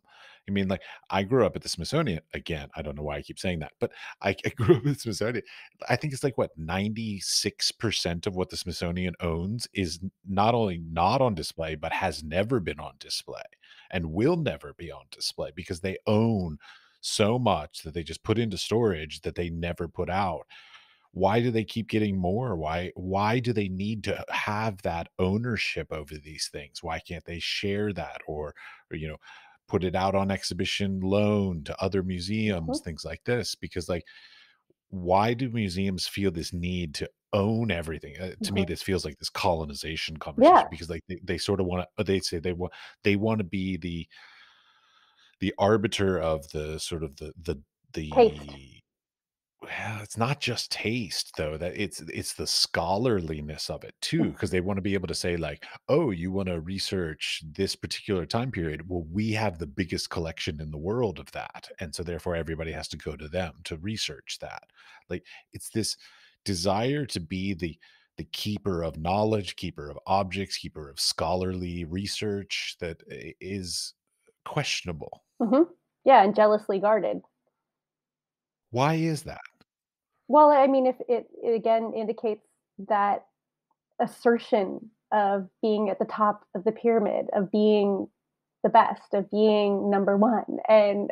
I mean, like I grew up at the Smithsonian again. I don't know why I keep saying that, but I grew up at the Smithsonian. I think it's like what 96% of what the Smithsonian owns is not only not on display, but has never been on display and will never be on display because they own so much that they just put into storage that they never put out. Why do they keep getting more? Why do they need to have that ownership over these things? Why can't they share that or put it out on exhibition loan to other museums, Hmm. things like this? Because like why do museums feel this need to own everything? To me, Hmm. this feels like this colonization Yeah. conversation because like they sort of want to. They say they want to be the arbiter of the sort of Taste. the well, it's not just taste though, that it's the scholarliness of it too, because they wanna be able to say like, "Oh, you wanna research this particular time period? Well, we have the biggest collection in the world of that, and so therefore everybody has to go to them to research that." Like, it's this desire to be the keeper of knowledge, keeper of objects, keeper of scholarly research that is questionable. Hmm. Yeah, and jealously guarded. Why is that? Well, I mean, if it again indicates that assertion of being at the top of the pyramid, of being the best, of being number one. And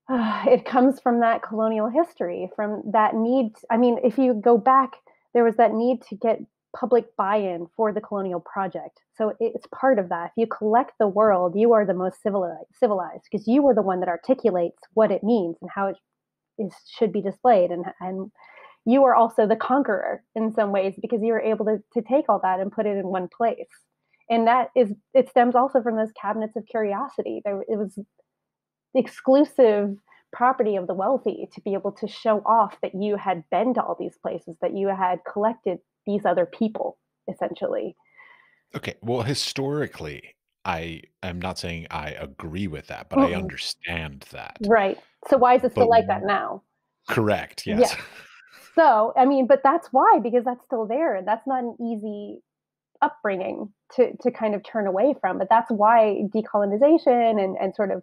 It comes from that colonial history, from that need. I mean, if you go back, there was that need to get public buy-in for the colonial project. So it's part of that. If you collect the world, you are the most civilized because you are the one that articulates what it means and how it should be displayed. And you are also the conqueror in some ways because you were able to take all that and put it in one place. And that is, it stems also from those cabinets of curiosity. It was exclusive property of the wealthy to be able to show off that you had been to all these places, that you had collected these other people, essentially. Okay, well, historically, I am not saying I agree with that, but I Mm-mm. understand that. Right. So why is it But still like that now? correct, Yes. yes. So, I mean, but that's why, because that's still there. That's not an easy upbringing to kind of turn away from. But that's why decolonization and sort of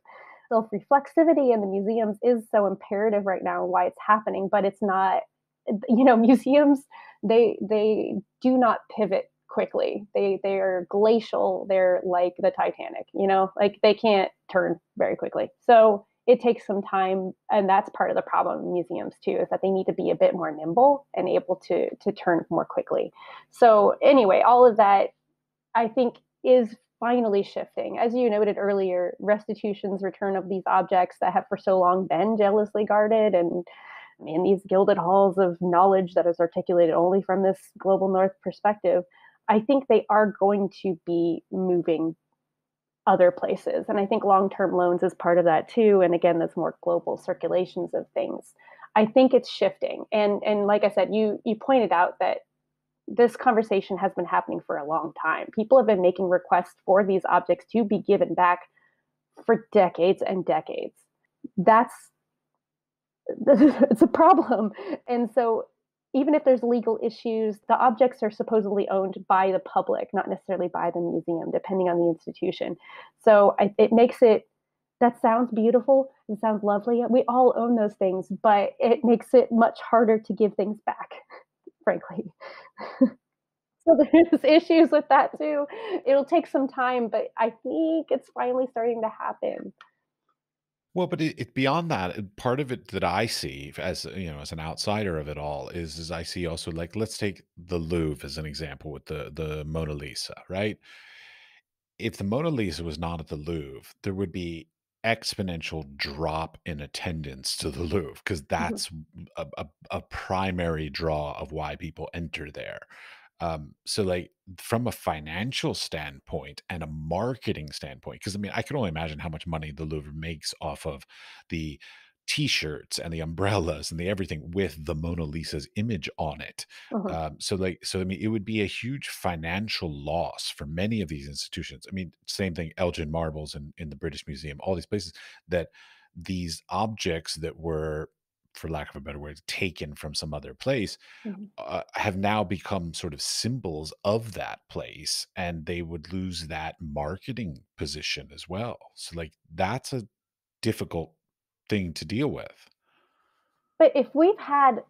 self reflexivity in the museums is so imperative right now, and why it's happening. But it's not, museums, they do not pivot quickly. They are glacial. They're like the Titanic, like they can't turn very quickly. So it takes some time, and that's part of the problem in museums too, is that they need to be a bit more nimble and able to turn more quickly. So anyway, all of that I think is finally shifting. As you noted earlier, restitutions, return of these objects that have for so long been jealously guarded and in these gilded halls of knowledge that is articulated only from this global north perspective, I think they are going to be moving other places. And I think long-term loans is part of that too. And again, there's more global circulations of things. I think it's shifting. And like I said, you pointed out that this conversation has been happening for a long time. People have been making requests for these objects to be given back for decades and decades. That's it's a problem. And so even if there's legal issues, the objects are supposedly owned by the public, not necessarily by the museum, depending on the institution. So it makes it, that sounds beautiful. It sounds lovely. We all own those things, but it makes it much harder to give things back, frankly. So there's issues with that too. It'll take some time, but I think it's finally starting to happen. Well, but beyond that, part of it that I see as as an outsider of it all is I see also like let's take the Louvre as an example with the Mona Lisa, right? If the Mona Lisa was not at the Louvre, there would be exponential drop in attendance to the Louvre because Mhm, that's a primary draw of why people enter there. So like from a financial standpoint and a marketing standpoint, because I mean, I can only imagine how much money the Louvre makes off of the t-shirts and the umbrellas and the everything with the Mona Lisa's image on it. mhm, So I mean, it would be a huge financial loss for many of these institutions. I mean, same thing, Elgin Marbles in the British Museum, all these places that these objects that were, for lack of a better word, taken from some other place mhm. have now become sort of symbols of that place, and they would lose that marketing position as well. So, like, that's a difficult thing to deal with. But if we've had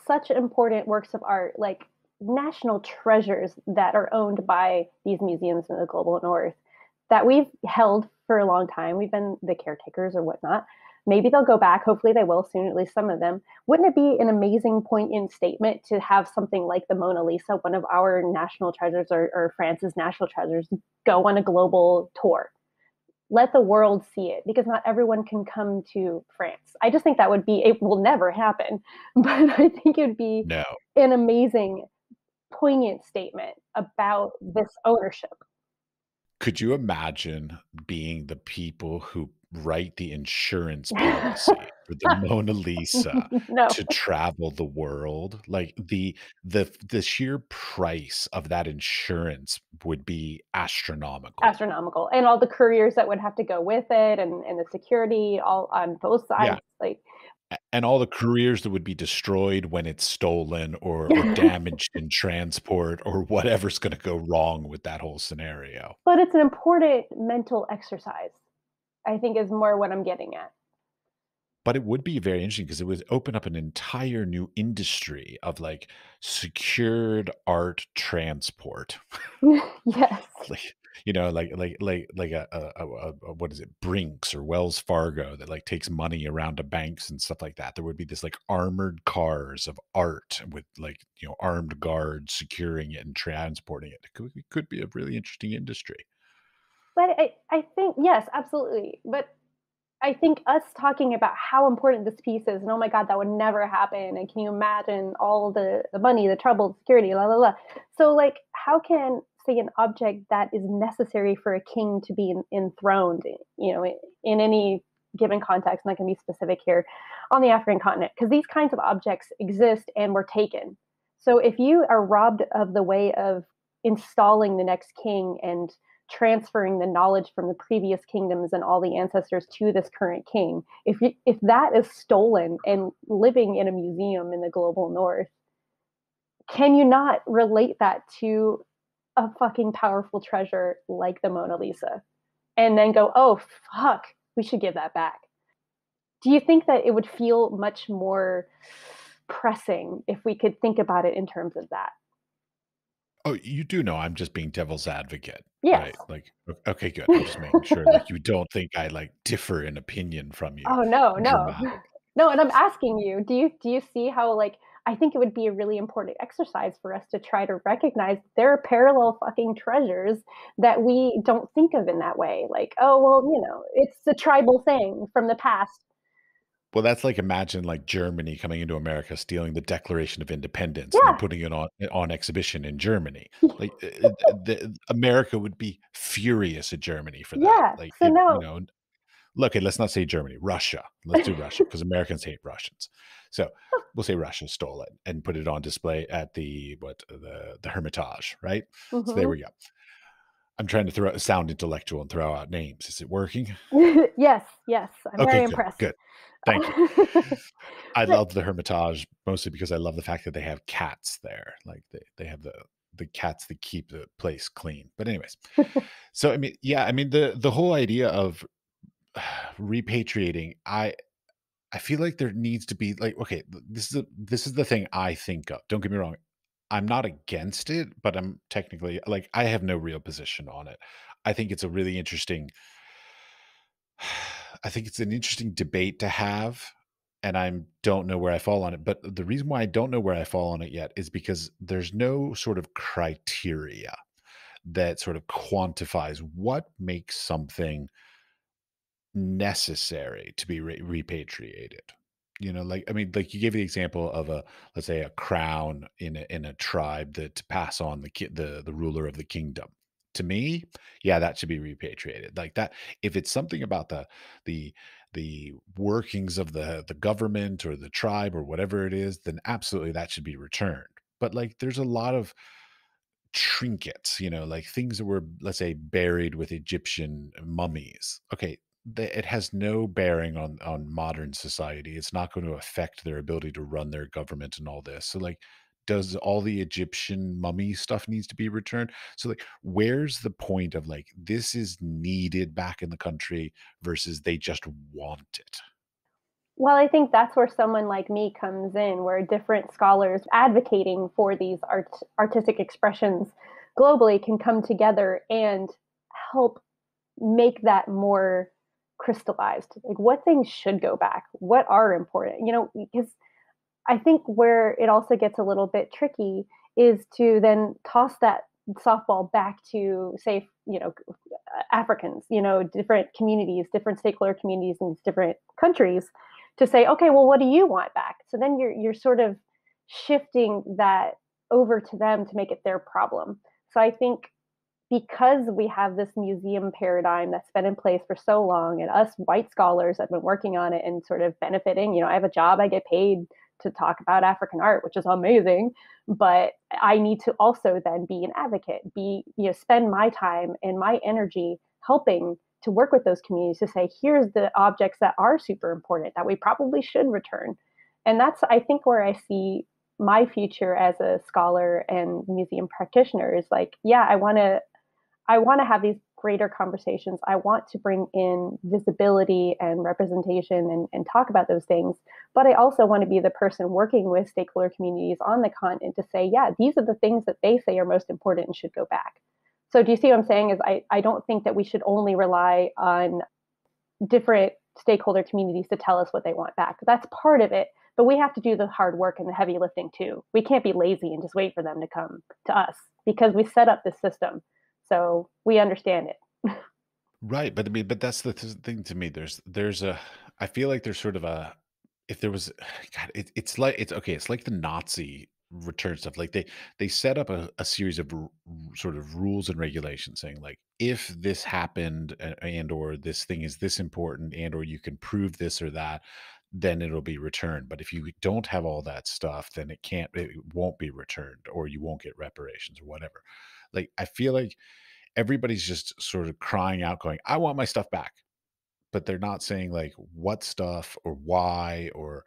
such important works of art, like national treasures that are owned by these museums in the global north, that we've held for a long time, we've been the caretakers or whatnot. Maybe they'll go back. Hopefully, they will soon, at least some of them. Wouldn't it be an amazing point in statement to have something like the Mona Lisa, one of our national treasures or France's national treasures, go on a global tour? Let the world see it because not everyone can come to France. I just think that would be, it will never happen, but I think it would be No. an amazing, poignant statement about this ownership. Could you imagine being the people who write the insurance policy for the Mona Lisa No, to travel the world? Like, the sheer price of that insurance would be astronomical. astronomical. And all the couriers that would have to go with it and the security all on both Yeah. sides. Like, And all the careers that would be destroyed when it's stolen or damaged in transport or whatever's gonna go wrong with that whole scenario. but it's an important mental exercise, I think is more what I'm getting at. But it would be very interesting because it would open up an entire new industry of like secured art transport. Yes. Like, like a what is it, Brinks or Wells Fargo that like takes money around to banks and stuff like that. There would be this like armored cars of art with like, armed guards securing it and transporting it. It could be a really interesting industry. But I think, yes, absolutely. But I think us talking about how important this piece is, and oh my God, that would never happen. And can you imagine all the money, the trouble, the security, la la la. So, like, how can, say, an object that is necessary for a king to be enthroned, in any given context, and I can be specific here, on the African continent, because these kinds of objects exist and were taken. So, if you are robbed of the way of installing the next king and transferring the knowledge from the previous kingdoms and all the ancestors to this current king, if that is stolen and living in a museum in the global north, can you not relate that to a fucking powerful treasure like the Mona Lisa and then go, oh fuck, we should give that back? Do you think that it would feel much more pressing if we could think about it in terms of that? Oh, you do know I'm just being devil's advocate, Yes. right? Like, okay, good. I'm just making sure like you don't think I like differ in opinion from you Oh, no, no. dramatically. No, and I'm asking you, do you see how, like, I think it would be a really important exercise for us to try to recognize there are parallel fucking treasures that we don't think of in that way. Like, oh, well, it's a tribal thing from the past. Well, that's like imagine like Germany coming into America, stealing the Declaration of Independence, and then Yeah. putting it on exhibition in Germany. Like America would be furious at Germany for that. Yeah. Like So if no. look, let's not say Germany, Russia. Let's do Russia because Americans hate Russians. So we'll say Russia stole it and put it on display at the Hermitage, right? So there Mhm. we go. I'm trying to sound intellectual and throw out names. Is it working? Yes, yes, I'm Okay, very good, impressed. good. Thank you. I But love the Hermitage mostly because I love the fact that they have cats there. Like they have the cats that keep the place clean. But anyways, so I mean, yeah, I mean the whole idea of repatriating, I feel like there needs to be like, okay, this is the thing I think of. Don't get me wrong. I'm not against it, but I'm technically like I have no real position on it. I think it's a really interesting I think it's an interesting debate to have, and I don't know where I fall on it. But the reason why I don't know where I fall on it yet is because there's no sort of criteria that sort of quantifies what makes something necessary to be repatriated. Like I mean, like you gave the example of let's say a crown in a tribe that to pass on the ruler of the kingdom. To me, yeah, that should be repatriated. Like that, if it's something about the the workings of the government or the tribe or whatever it is, then absolutely that should be returned. But like, there's a lot of trinkets, like things that were, let's say, buried with Egyptian mummies. Okay, it has no bearing on modern society. It's not going to affect their ability to run their government and all this. So, like, does all the Egyptian mummy stuff needs to be returned? So, like, where's the point of like this is needed back in the country versus they just want it? well, I think that's where someone like me comes in, where different scholars advocating for these artistic expressions globally can come together and help make that more crystallized. Like, what things should go back? What are important? Because I think where it also gets a little bit tricky is to then toss that softball back to, say, Africans, different communities, different stakeholder communities in different countries, to say, okay, well, what do you want back? So then you're sort of shifting that over to them to make it their problem. So I think because we have this museum paradigm that's been in place for so long, and us white scholars have been working on it and sort of benefiting. I have a job, I get paid to talk about African art, which is amazing, but I need to also then be an advocate, spend my time and my energy helping to work with those communities to say, here's the objects that are super important that we probably should return. And that's, I think, where I see my future as a scholar and museum practitioner is like, yeah, I want to have these greater conversations. I want to bring in visibility and representation and talk about those things. But I also want to be the person working with stakeholder communities on the continent to say, yeah, these are the things that they say are most important and should go back. So do you see what I'm saying? Is I don't think that we should only rely on different stakeholder communities to tell us what they want back. That's part of it, but we have to do the hard work and the heavy lifting too. We can't be lazy and just wait for them to come to us because we set up this system. So we understand it. Right, but I mean, but that's the thing to me. There's a I feel like there's sort of a if there was God, it's like it's okay. It's like the Nazi return stuff. Like they set up a series of sort of rules and regulations saying like if this happened and or this thing is this important and or you can prove this or that, then it'll be returned. But if you don't have all that stuff, then it won't be returned or you won't get reparations or whatever. Like I feel like everybody's just sort of crying out going, "I want my stuff back." But they're not saying like what stuff or why or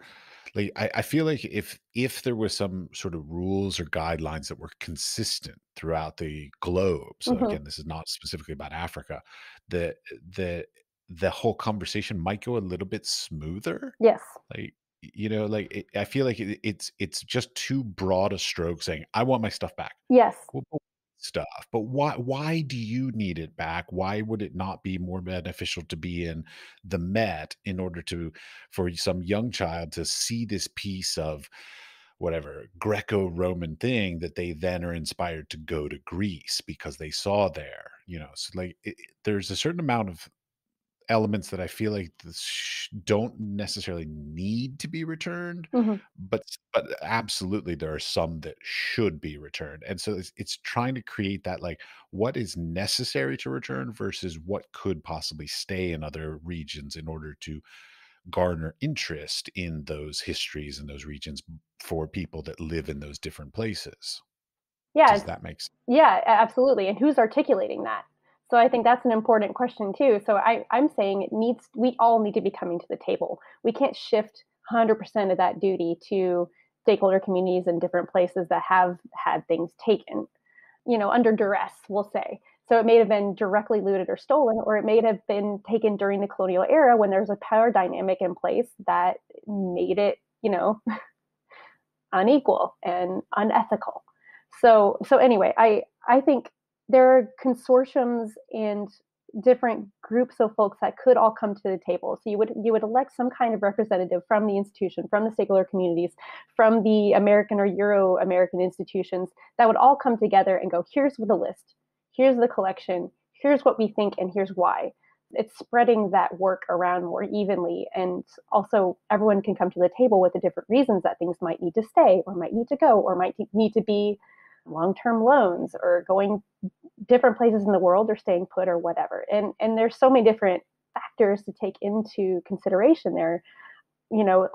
like I feel like if there was some sort of rules or guidelines that were consistent throughout the globe. So Hmm. again, this is not specifically about Africa, the the the whole conversation might go a little bit smoother. Yes. Like like I feel like it's just too broad a stroke saying, "I want my stuff back." Yes. Well, stuff, but why do you need it back? Why would it not be more beneficial to be in the Met in order to for some young child to see this piece of whatever Greco-Roman thing that they then are inspired to go to Greece because they saw there, so like there's a certain amount of elements that I feel like this don't necessarily need to be returned, Hmm. but absolutely there are some that should be returned. And so it's trying to create that like what is necessary to return versus what could possibly stay in other regions in order to garner interest in those histories and those regions for people that live in those different places. Yeah. Does that make sense? Yeah, absolutely. And who's articulating that? So I think that's an important question too. So I'm saying we all need to be coming to the table. We can't shift 100% of that duty to stakeholder communities in different places that have had things taken, under duress, we'll say. So it may have been directly looted or stolen, or it may have been taken during the colonial era when there's a power dynamic in place that made it, unequal and unethical. So anyway, I think there are consortiums and different groups of folks that could all come to the table. So you would elect some kind of representative from the institution, from the stakeholder communities, from the American or Euro American institutions that would all come together and go, here's the list, here's the collection, here's what we think, and here's why. It's spreading that work around more evenly, and also everyone can come to the table with the different reasons that things might need to stay or might need to go or might need to be long-term loans or going different places in the world or staying put or whatever. And there's so many different factors to take into consideration there.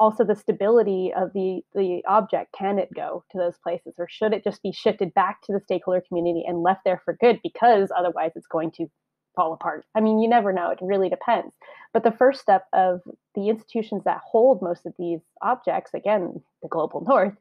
Also the stability of the object. Can it go to those places or should it just be shifted back to the stakeholder community and left there for good because otherwise it's going to fall apart? I mean, you never know. It really depends. But the first step of the institutions that hold most of these objects, again, the global north,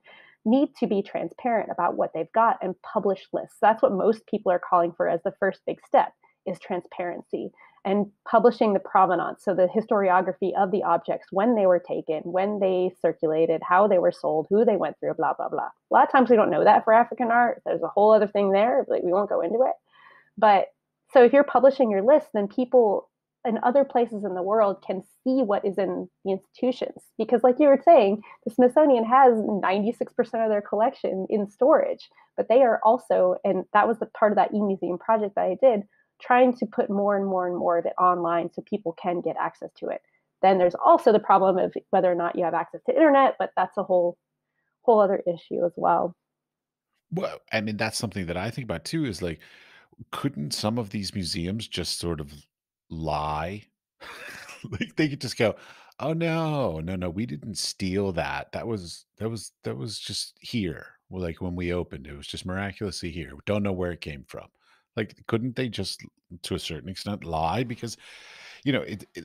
need to be transparent about what they've got and publish lists. That's what most people are calling for as the first big step, is transparency and publishing the provenance. So the historiography of the objects, when they were taken, when they circulated, how they were sold, who they went through, blah, blah, blah. A lot of times we don't know that for African art. There's a whole other thing there, but we won't go into it. But so if you're publishing your list, then people in other places in the world can see what is in the institutions. Because like you were saying, the Smithsonian has 96% of their collection in storage, but they are also, and that was the part of that e-museum project that I did, trying to put more and more and more of it online so people can get access to it. Then there's also the problem of whether or not you have access to internet, but that's a whole other issue as well. Well, I mean, that's something that I think about too is like, couldn't some of these museums just sort of lie? Like they could just go, "Oh no, no, no, we didn't steal that. That was just here. Well, like when we opened, it was just miraculously here. We don't know where it came from." Like, couldn't they just, to a certain extent, lie? Because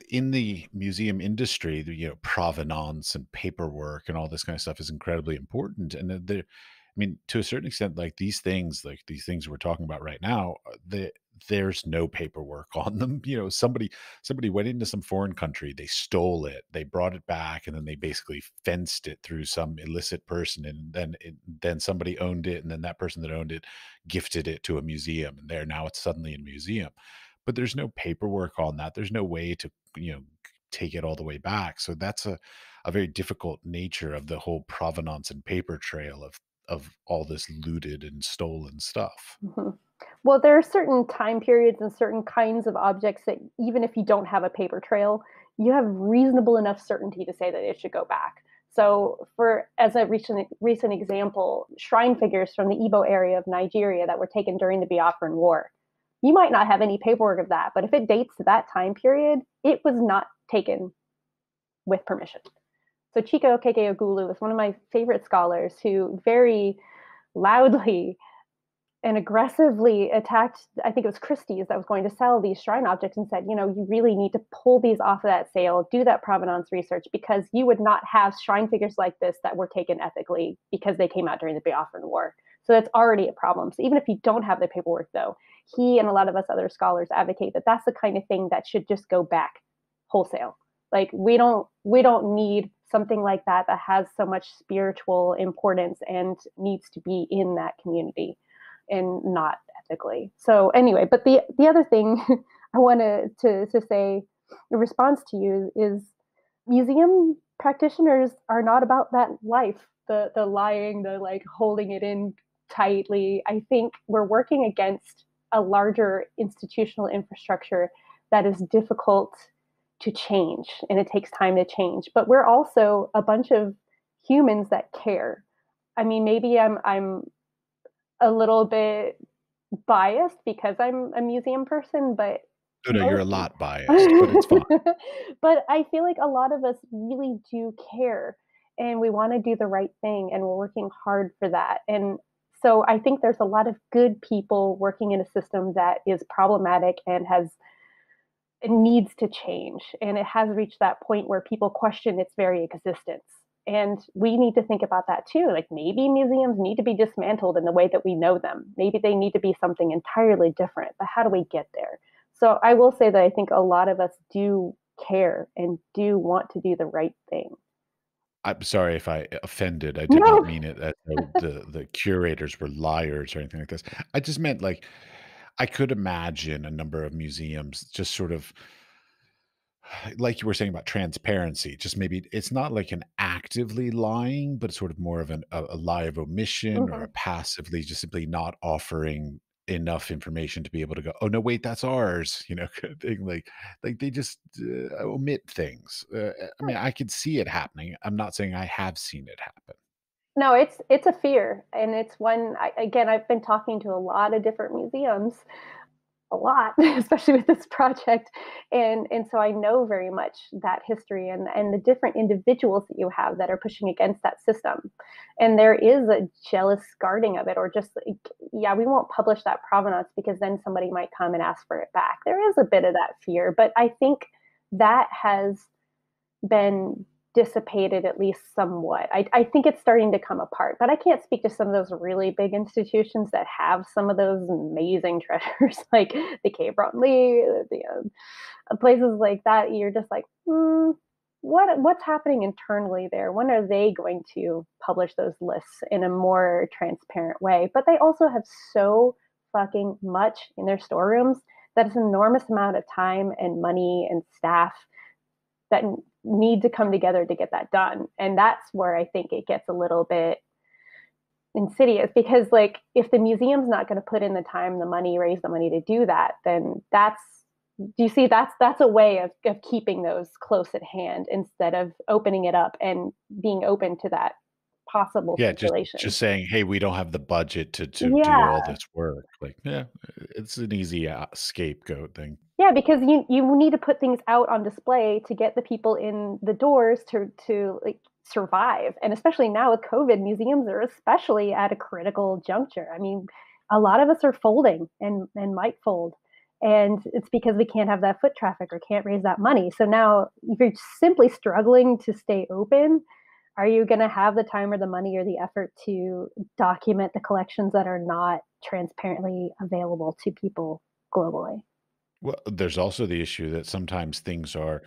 in the museum industry, provenance and paperwork and all this kind of stuff is incredibly important. And I mean, to a certain extent, like these things we're talking about right now, there's no paperwork on them. Somebody went into some foreign country, they stole it, they brought it back, and then they basically fenced it through some illicit person, and then somebody owned it, and then that person that owned it gifted it to a museum, and there now it's suddenly in a museum. But there's no paperwork on that. There's no way to, take it all the way back. So that's a very difficult nature of the whole provenance and paper trail of all this looted and stolen stuff. Mhm. Well, there are certain time periods and certain kinds of objects that even if you don't have a paper trail, you have reasonable enough certainty to say that it should go back. So, for as a recent example, shrine figures from the Igbo area of Nigeria that were taken during the Biafran War. You might not have any paperwork of that, but if it dates to that time period, it was not taken with permission. So Chika Okeke is one of my favorite scholars who very loudly and aggressively attacked, I think it was Christie's that was going to sell these shrine objects, and said, you really need to pull these off of that sale, do that provenance research, because you would not have shrine figures like this that were taken ethically because they came out during the Biafran War. So that's already a problem. So even if you don't have the paperwork, though, he and a lot of us other scholars advocate that that's the kind of thing that should just go back wholesale. Like we don't need something like that that has so much spiritual importance and needs to be in that community and not ethically. So anyway, but the other thing I wanted to say in response to you is museum practitioners are not about that life, the lying, the like holding it in tightly. I think we're working against a larger institutional infrastructure that is difficult to change, and it takes time to change. But we're also a bunch of humans that care. I mean, maybe I'm a little bit biased because I'm a museum person, but No, no, you're a lot biased, but it's fine. but I feel like a lot of us really do care, and we want to do the right thing, and we're working hard for that. And so I think there's a lot of good people working in a system that is problematic and it needs to change, and it has reached that point where people question its very existence. And we need to think about that too. Like maybe museums need to be dismantled in the way that we know them. Maybe they need to be something entirely different. But how do we get there? So I will say that I think a lot of us do care and do want to do the right thing. I'm sorry if I offended. I did not No. mean it as though the curators were liars or anything like this. I just meant, like, I could imagine a number of museums just sort of like you were saying about transparency, just maybe it's not like an actively lying, but it's sort of more of a lie of omission, or Mhm. a passively just simply not offering enough information to be able to go, "Oh, no, wait, that's ours," kind of thing. Like they just omit things. I mean, I could see it happening. I'm not saying I have seen it happen. No, it's a fear, and it's one. Again, I've been talking to a lot of different museums, a lot, especially with this project, and so I know very much that history and the different individuals that you have that are pushing against that system, and there is a jealous guarding of it, or just like, yeah, we won't publish that provenance because then somebody might come and ask for it back. There is a bit of that fear, but I think that has been dissipated at least somewhat. I think it's starting to come apart, but I can't speak to some of those really big institutions that have some of those amazing treasures, like the Cape Lee, places like that. You're just like, what's happening internally there? When are they going to publish those lists in a more transparent way? But they also have so fucking much in their storerooms that it's an enormous amount of time and money and staff that need to come together to get that done. And that's where I think it gets a little bit insidious, because like if the museum's not going to put in the time, the money, raise the money to do that, then that's, do you see, that's a way of keeping those close at hand instead of opening it up and being open to that possible Yeah, just circulation. saying, "Hey, we don't have the budget to do Yeah. all this work." Like, yeah, it's an easy scapegoat thing. Yeah, because you need to put things out on display to get the people in the doors to like survive. And especially now with COVID, museums are especially at a critical juncture. I mean, a lot of us are folding and might fold. And it's because we can't have that foot traffic or can't raise that money. So now if you're simply struggling to stay open, are you going to have the time or the money or the effort to document the collections that are not transparently available to people globally. Well, there's also the issue that sometimes things are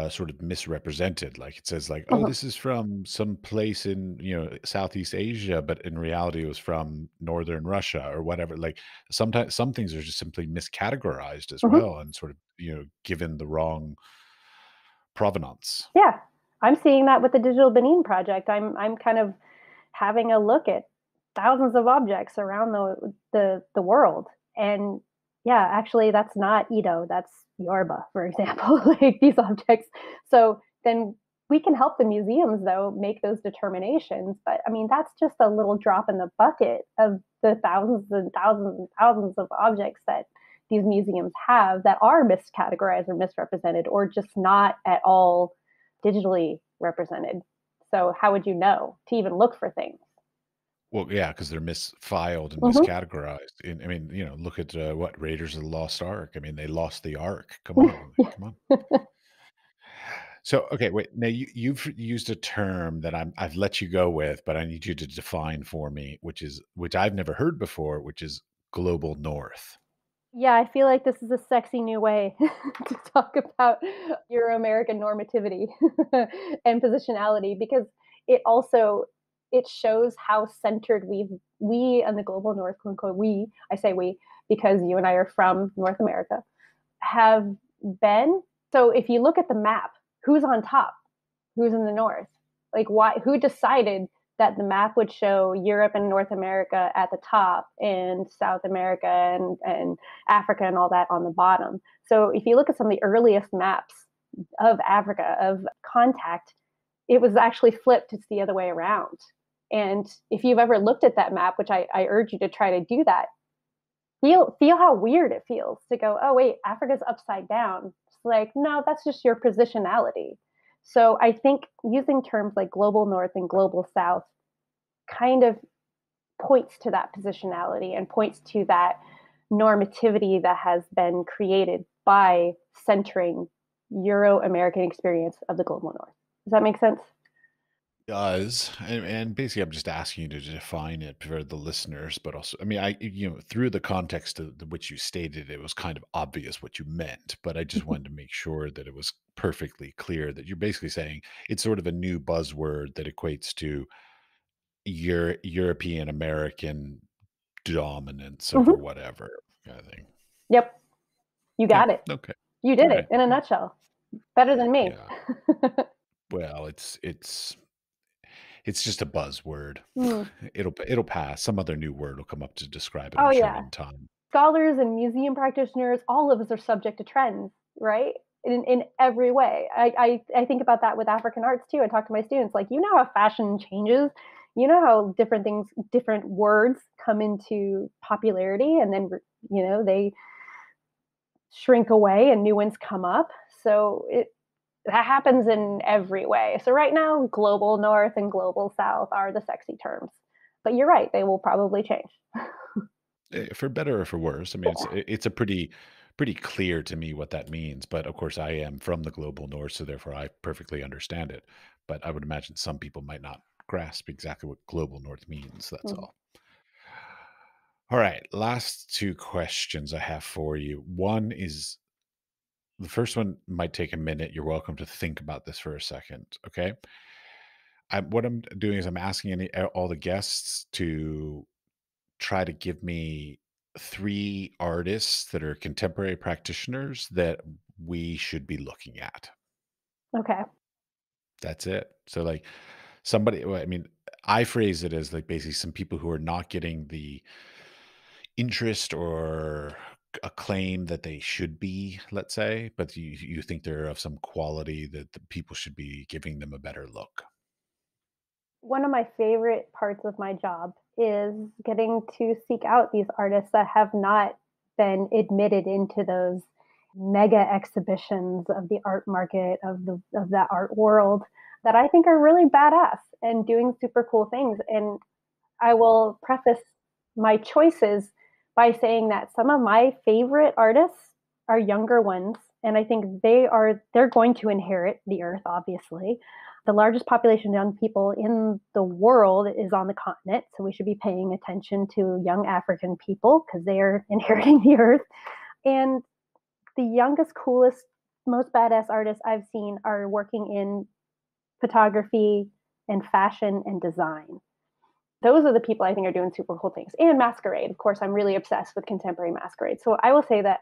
sort of misrepresented. Like it says, like, "Oh, Mhm. this is from some place in Southeast Asia," but in reality, it was from northern Russia or whatever. Like sometimes some things are just simply miscategorized as Mhm. well, and sort of given the wrong provenance. Yeah, I'm seeing that with the Digital Benin project. I'm kind of having a look at thousands of objects around the world, and yeah, actually, that's not Edo, that's Yoruba, for example, like these objects. So then we can help the museums though make those determinations. But I mean, that's just a little drop in the bucket of the thousands and thousands and thousands of objects that these museums have that are miscategorized or misrepresented or just not at all digitally represented. So how would you know to even look for things? Well, yeah, because they're misfiled and Mhm. miscategorized. And I mean, look at what Raiders of the Lost Ark. I mean, they lost the Ark. Come on, Yeah. come on. So, okay, wait. Now you've used a term that I've let you go with, but I need you to define for me, which I've never heard before, which is global north. Yeah, I feel like this is a sexy new way to talk about Euro-American normativity and positionality because it also it shows how centered we and the global north, quote unquote, we, I say we because you and I are from North America, have been. So if you look at the map, who's on top? Who's in the north? Like why who decided that the map would show Europe and North America at the top and South America and Africa and all that on the bottom. So if you look at some of the earliest maps of Africa, of contact, it was actually flipped. It's the other way around. And if you've ever looked at that map, which I urge you to try to do that, feel how weird it feels to go, oh wait, Africa's upside down. It's like, no, that's just your positionality. So I think using terms like global north and global south kind of points to that positionality and points to that normativity that has been created by centering Euro American experience of the global north. Does that make sense? Does and basically, I'm just asking you to define it for the listeners, but also, I mean, through the context of which you stated, it was kind of obvious what you meant, but I just wanted to make sure that it was perfectly clear that you're basically saying it's sort of a new buzzword that equates to European American dominance over Mm-hmm. whatever kind of thing. Yep, you Yeah. got it. Okay. You All did it right. in a nutshell. Better than me. Yeah. Well, it's just a buzzword. Mm. It'll pass. Some other new word will come up to describe it, Oh I'm sure, yeah, in time. scholars and museum practitioners, all of us are subject to trends, right? In every way. I think about that with African arts too. I talk to my students like, you know how fashion changes, you know how different things, different words come into popularity, and then they shrink away and new ones come up. So it that happens in every way. So right now, global north and global south are the sexy terms, but you're right; they will probably change. For better or for worse. I mean, it's a pretty clear to me what that means. But of course, I am from the global north, so therefore I perfectly understand it. But I would imagine some people might not grasp exactly what global north means. That's Mhm. all. All right, last two questions I have for you. One is the first one might take a minute. You're welcome to think about this for a second. Okay. What I'm doing is I'm asking all the guests to try to give me three artists that are contemporary practitioners that we should be looking at. Okay. That's it. So, like, somebody, well, I mean, I phrase it as like basically some people who are not getting the interest or acclaim that they should be, let's say, but you think they're of some quality that the people should be giving them a better look. One of my favorite parts of my job is getting to seek out these artists that have not been admitted into those mega exhibitions of the art market of that art world that I think are really badass and doing super cool things. And I will preface my choices by saying that some of my favorite artists are younger ones, and I think they're going to inherit the earth, obviously. The largest population of young people in the world is on the continent, so we should be paying attention to young African people because they are inheriting the earth. And the youngest, coolest, most badass artists I've seen are working in photography and fashion and design. Those are the people I think are doing super cool things. And Masquerade. Of course, I'm really obsessed with contemporary Masquerade. So I will say that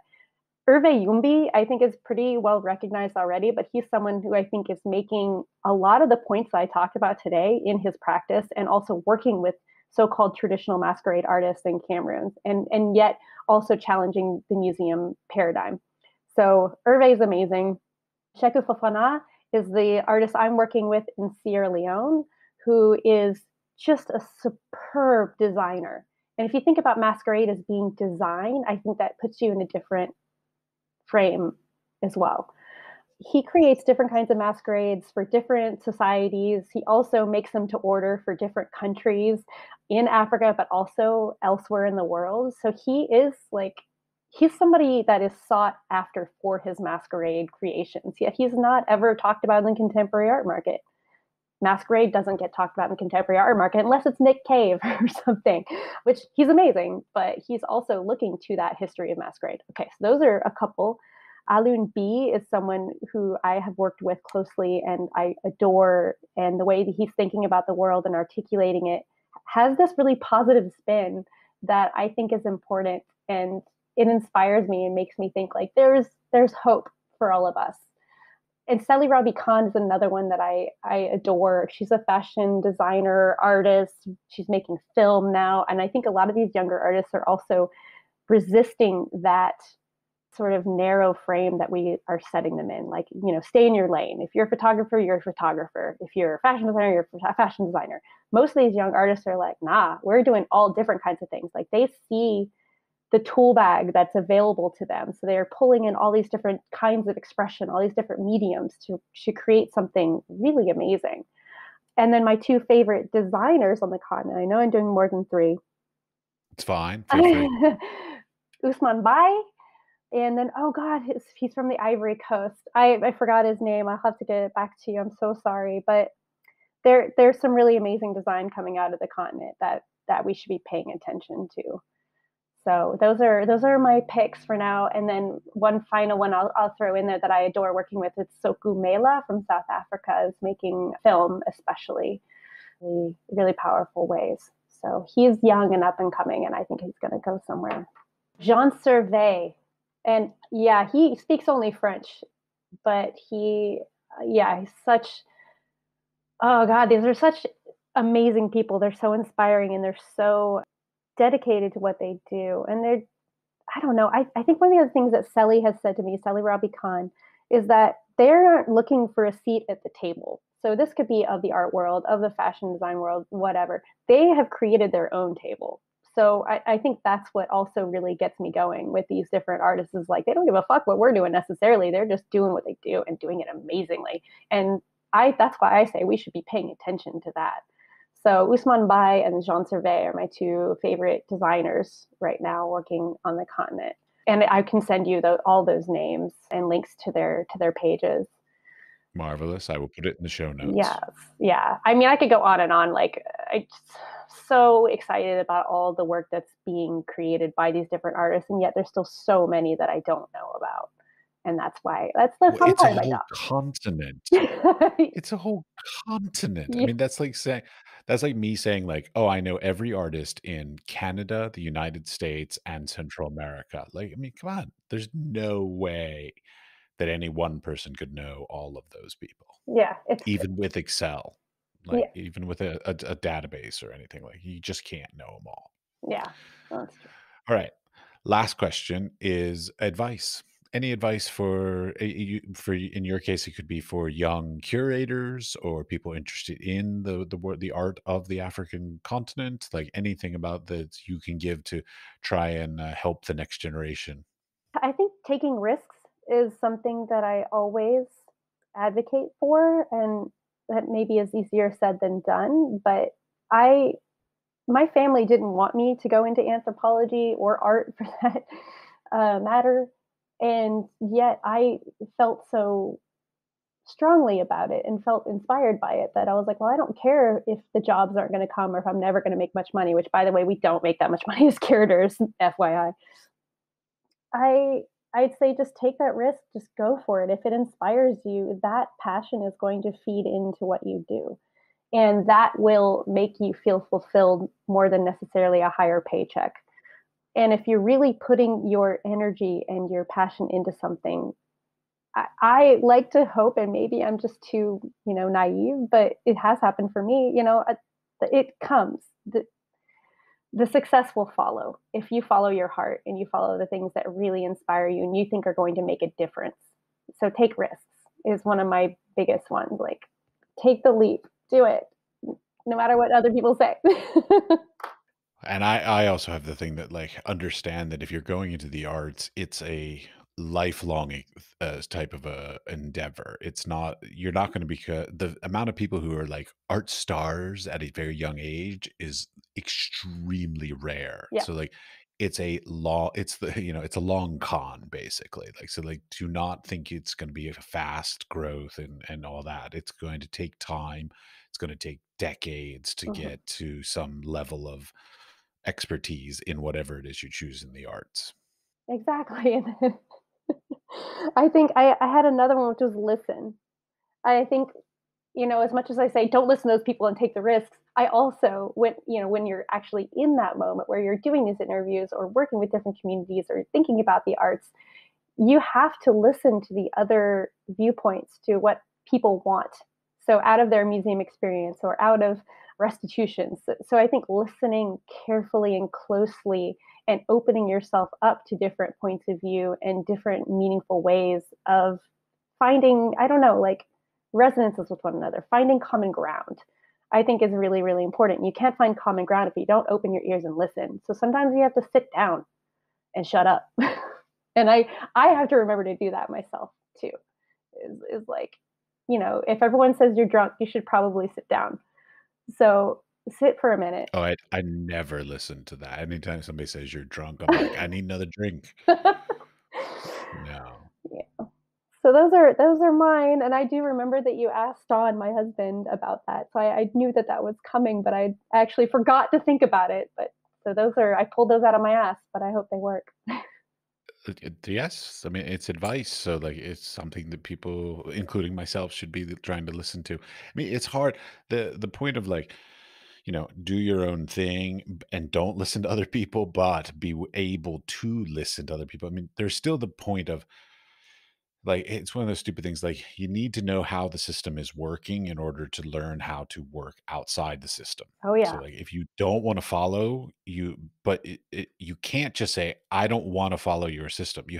Hervé Yumbi, I think, is pretty well recognized already, but he's someone who I think is making a lot of the points I talked about today in his practice and also working with so-called traditional masquerade artists in Cameroon and yet also challenging the museum paradigm. So Hervé is amazing. Sheku Fofana is the artist I'm working with in Sierra Leone, who is just a superb designer. And if you think about masquerade as being design, I think that puts you in a different frame as well. He creates different kinds of masquerades for different societies. He also makes them to order for different countries in Africa, but also elsewhere in the world. So he's somebody that is sought after for his masquerade creations, yet he's not ever talked about in the contemporary art market. Masquerade doesn't get talked about in the contemporary art market unless it's Nick Cave or something, which he's amazing, but he's also looking to that history of masquerade. Okay, so those are a couple. Alun B is someone who I have worked with closely and I adore, and the way that he's thinking about the world and articulating it has this really positive spin that I think is important, and it inspires me and makes me think like there's hope for all of us. And Sally Robbie Khan is another one that I adore. She's a fashion designer, artist. She's making film now. And I think a lot of these younger artists are also resisting that sort of narrow frame that we are setting them in. Like, stay in your lane. If you're a photographer, you're a photographer. If you're a fashion designer, you're a fashion designer. Most of these young artists are like, nah, we're doing all different kinds of things. Like they see the tool bag that's available to them. So they're pulling in all these different kinds of expression, all these different mediums to create something really amazing. And then my two favorite designers on the continent, I know I'm doing more than three. It's fine. Feel free. Usman Bai, and then, oh God, he's from the Ivory Coast. I forgot his name. I'll have to get it back to you. I'm so sorry. But there's some really amazing design coming out of the continent that we should be paying attention to. So those are my picks for now. And then one final one I'll throw in there that I adore working with is Soku Mela from South Africa, is making film, especially really, really powerful ways. So he's young and up and coming, and I think he's going to go somewhere. Jean Servet, and yeah, he speaks only French, but he's such, oh God, these are such amazing people. They're so inspiring and they're so dedicated to what they do. And I don't know, I think one of the other things that Sally has said to me, Sally Robbie Khan, is that they're looking for a seat at the table. So this could be of the art world, of the fashion design world, whatever. They have created their own table. So I think that's what also really gets me going with these different artists, is like, they don't give a fuck what we're doing necessarily. They're just doing what they do and doing it amazingly. And that's why I say we should be paying attention to that. So Usman Bai and Jean Servet are my two favorite designers right now working on the continent. And I can send you all those names and links to their pages. Marvelous. I will put it in the show notes. Yes. Yeah. I mean, I could go on and on. Like, I'm so excited about all the work that's being created by these different artists. And yet there's still so many that I don't know about. And that's the fun It's a part of my whole job. continent. It's a whole continent. I Yeah. mean, that's like me saying like, oh, I know every artist in Canada, the United States, and Central America. Like, I mean, come on. There's no way that any one person could know all of those people, Yeah. even with Excel, Yeah. like even with a database or anything. Like, you just can't know them all. Yeah. That's true. All right. Last question is advice. Any advice for in your case, it could be for young curators or people interested in the art of the African continent, like anything about that you can give to try and help the next generation. I think taking risks is something that I always advocate for, and that maybe is easier said than done. But I, my family didn't want me to go into anthropology or art for that matter, and yet I felt so strongly about it and felt inspired by it that I was like, well, I don't care if the jobs aren't going to come or if I'm never going to make much money. Which, by the way, we don't make that much money as curators, FYI. I I'd say just take that risk, just go for it. If it inspires you, that passion is going to feed into what you do. And that will make you feel fulfilled more than necessarily a higher paycheck. And if you're really putting your energy and your passion into something, I like to hope, and maybe I'm just too, naive, but it has happened for me. It comes. The success will follow if you follow your heart and you follow the things that really inspire you and you think are going to make a difference. So take risks is one of my biggest ones. Like, take the leap, do it, no matter what other people say. And I also have the thing that, like, understand that if you're going into the arts, it's a lifelong type of a endeavor. It's not you're not going to be the amount of people who are like art stars at a very young age is extremely rare. Yeah, So like it's a long it's the it's a long con basically. Like so like do not think it's going to be a fast growth and all that. It's going to take time. It's going to take decades to mhm, get to some level of expertise in whatever it is you choose in the arts. exactly. I think I had another one, which was listen. I think, as much as I say don't listen to those people and take the risks, I also, when you're actually in that moment where you're doing these interviews or working with different communities or thinking about the arts, you have to listen to the other viewpoints, to what people want. So out of their museum experience or out of restitutions. So I think listening carefully and closely and opening yourself up to different points of view and different meaningful ways of finding, I don't know, like resonances with one another, finding common ground, I think is really, really important. You can't find common ground if you don't open your ears and listen. So sometimes you have to sit down and shut up. And I have to remember to do that myself too. Is like, if everyone says you're drunk, you should probably sit down. So sit for a minute. Oh, I never listen to that. Anytime somebody says you're drunk, I'm like, "I need another drink." No. Yeah. So those are mine, and I do remember that you asked Don, my husband, about that. So I knew that that was coming, but I actually forgot to think about it. But so those are, I pulled those out of my ass, but I hope they work. Yes, I mean, it's advice, so, like, it's something that people, including myself, should be trying to listen to. I mean, it's hard. The point of, like, do your own thing and don't listen to other people, but be able to listen to other people. I mean, there's still the point of like, it's one of those stupid things, like, you need to know how the system is working in order to learn how to work outside the system. Oh So, yeah, like, if you don't wanna follow, but you can't just say, "I don't wanna follow your system." You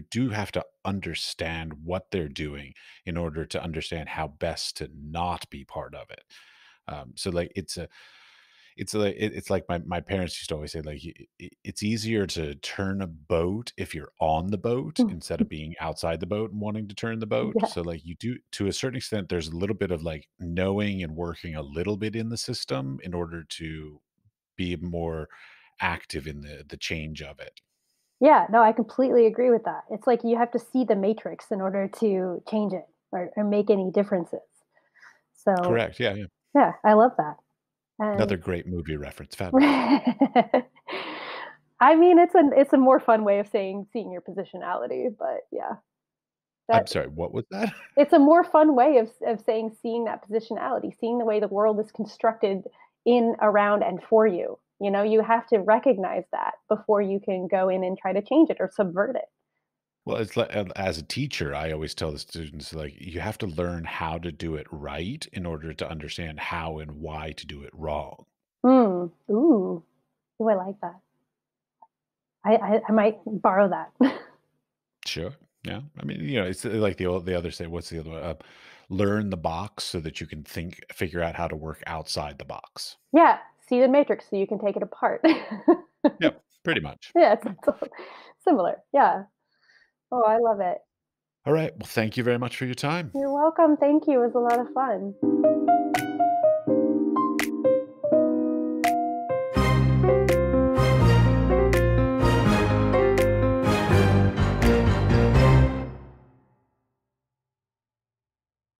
do have to understand what they're doing in order to understand how best to not be part of it. So, like, it's like my parents used to always say, like, it's easier to turn a boat if you're on the boat instead of being outside the boat and wanting to turn the boat. yeah, So, like, you do to a certain extent, there's a little bit of like knowing and working a little bit in the system in order to be more active in the change of it. yeah. No, I completely agree with that. It's like you have to see the matrix in order to change it or make any differences. So Correct. Yeah. Yeah. yeah, I love that. And Another great movie reference. Fabulous. I mean, it's a more fun way of saying seeing your positionality, but yeah, I'm that sorry. What was that? it's a more fun way of saying seeing that positionality, seeing the way the world is constructed in, around, and for you. You have to recognize that before you can go in and try to change it or subvert it. Well, it's like as a teacher, I always tell the students, like, you have to learn how to do it right in order to understand how and why to do it wrong. Mm. Ooh. Ooh, I like that. I might borrow that. Sure. Yeah. I mean, it's like the other say, what's the other one? Learn the box so that you can figure out how to work outside the box. Yeah, see the matrix so you can take it apart. Yep. Pretty much. Yeah, it's Yeah. it's all similar. Yeah. Oh, I love it. All right. Well, thank you very much for your time. You're welcome. Thank you. It was a lot of fun.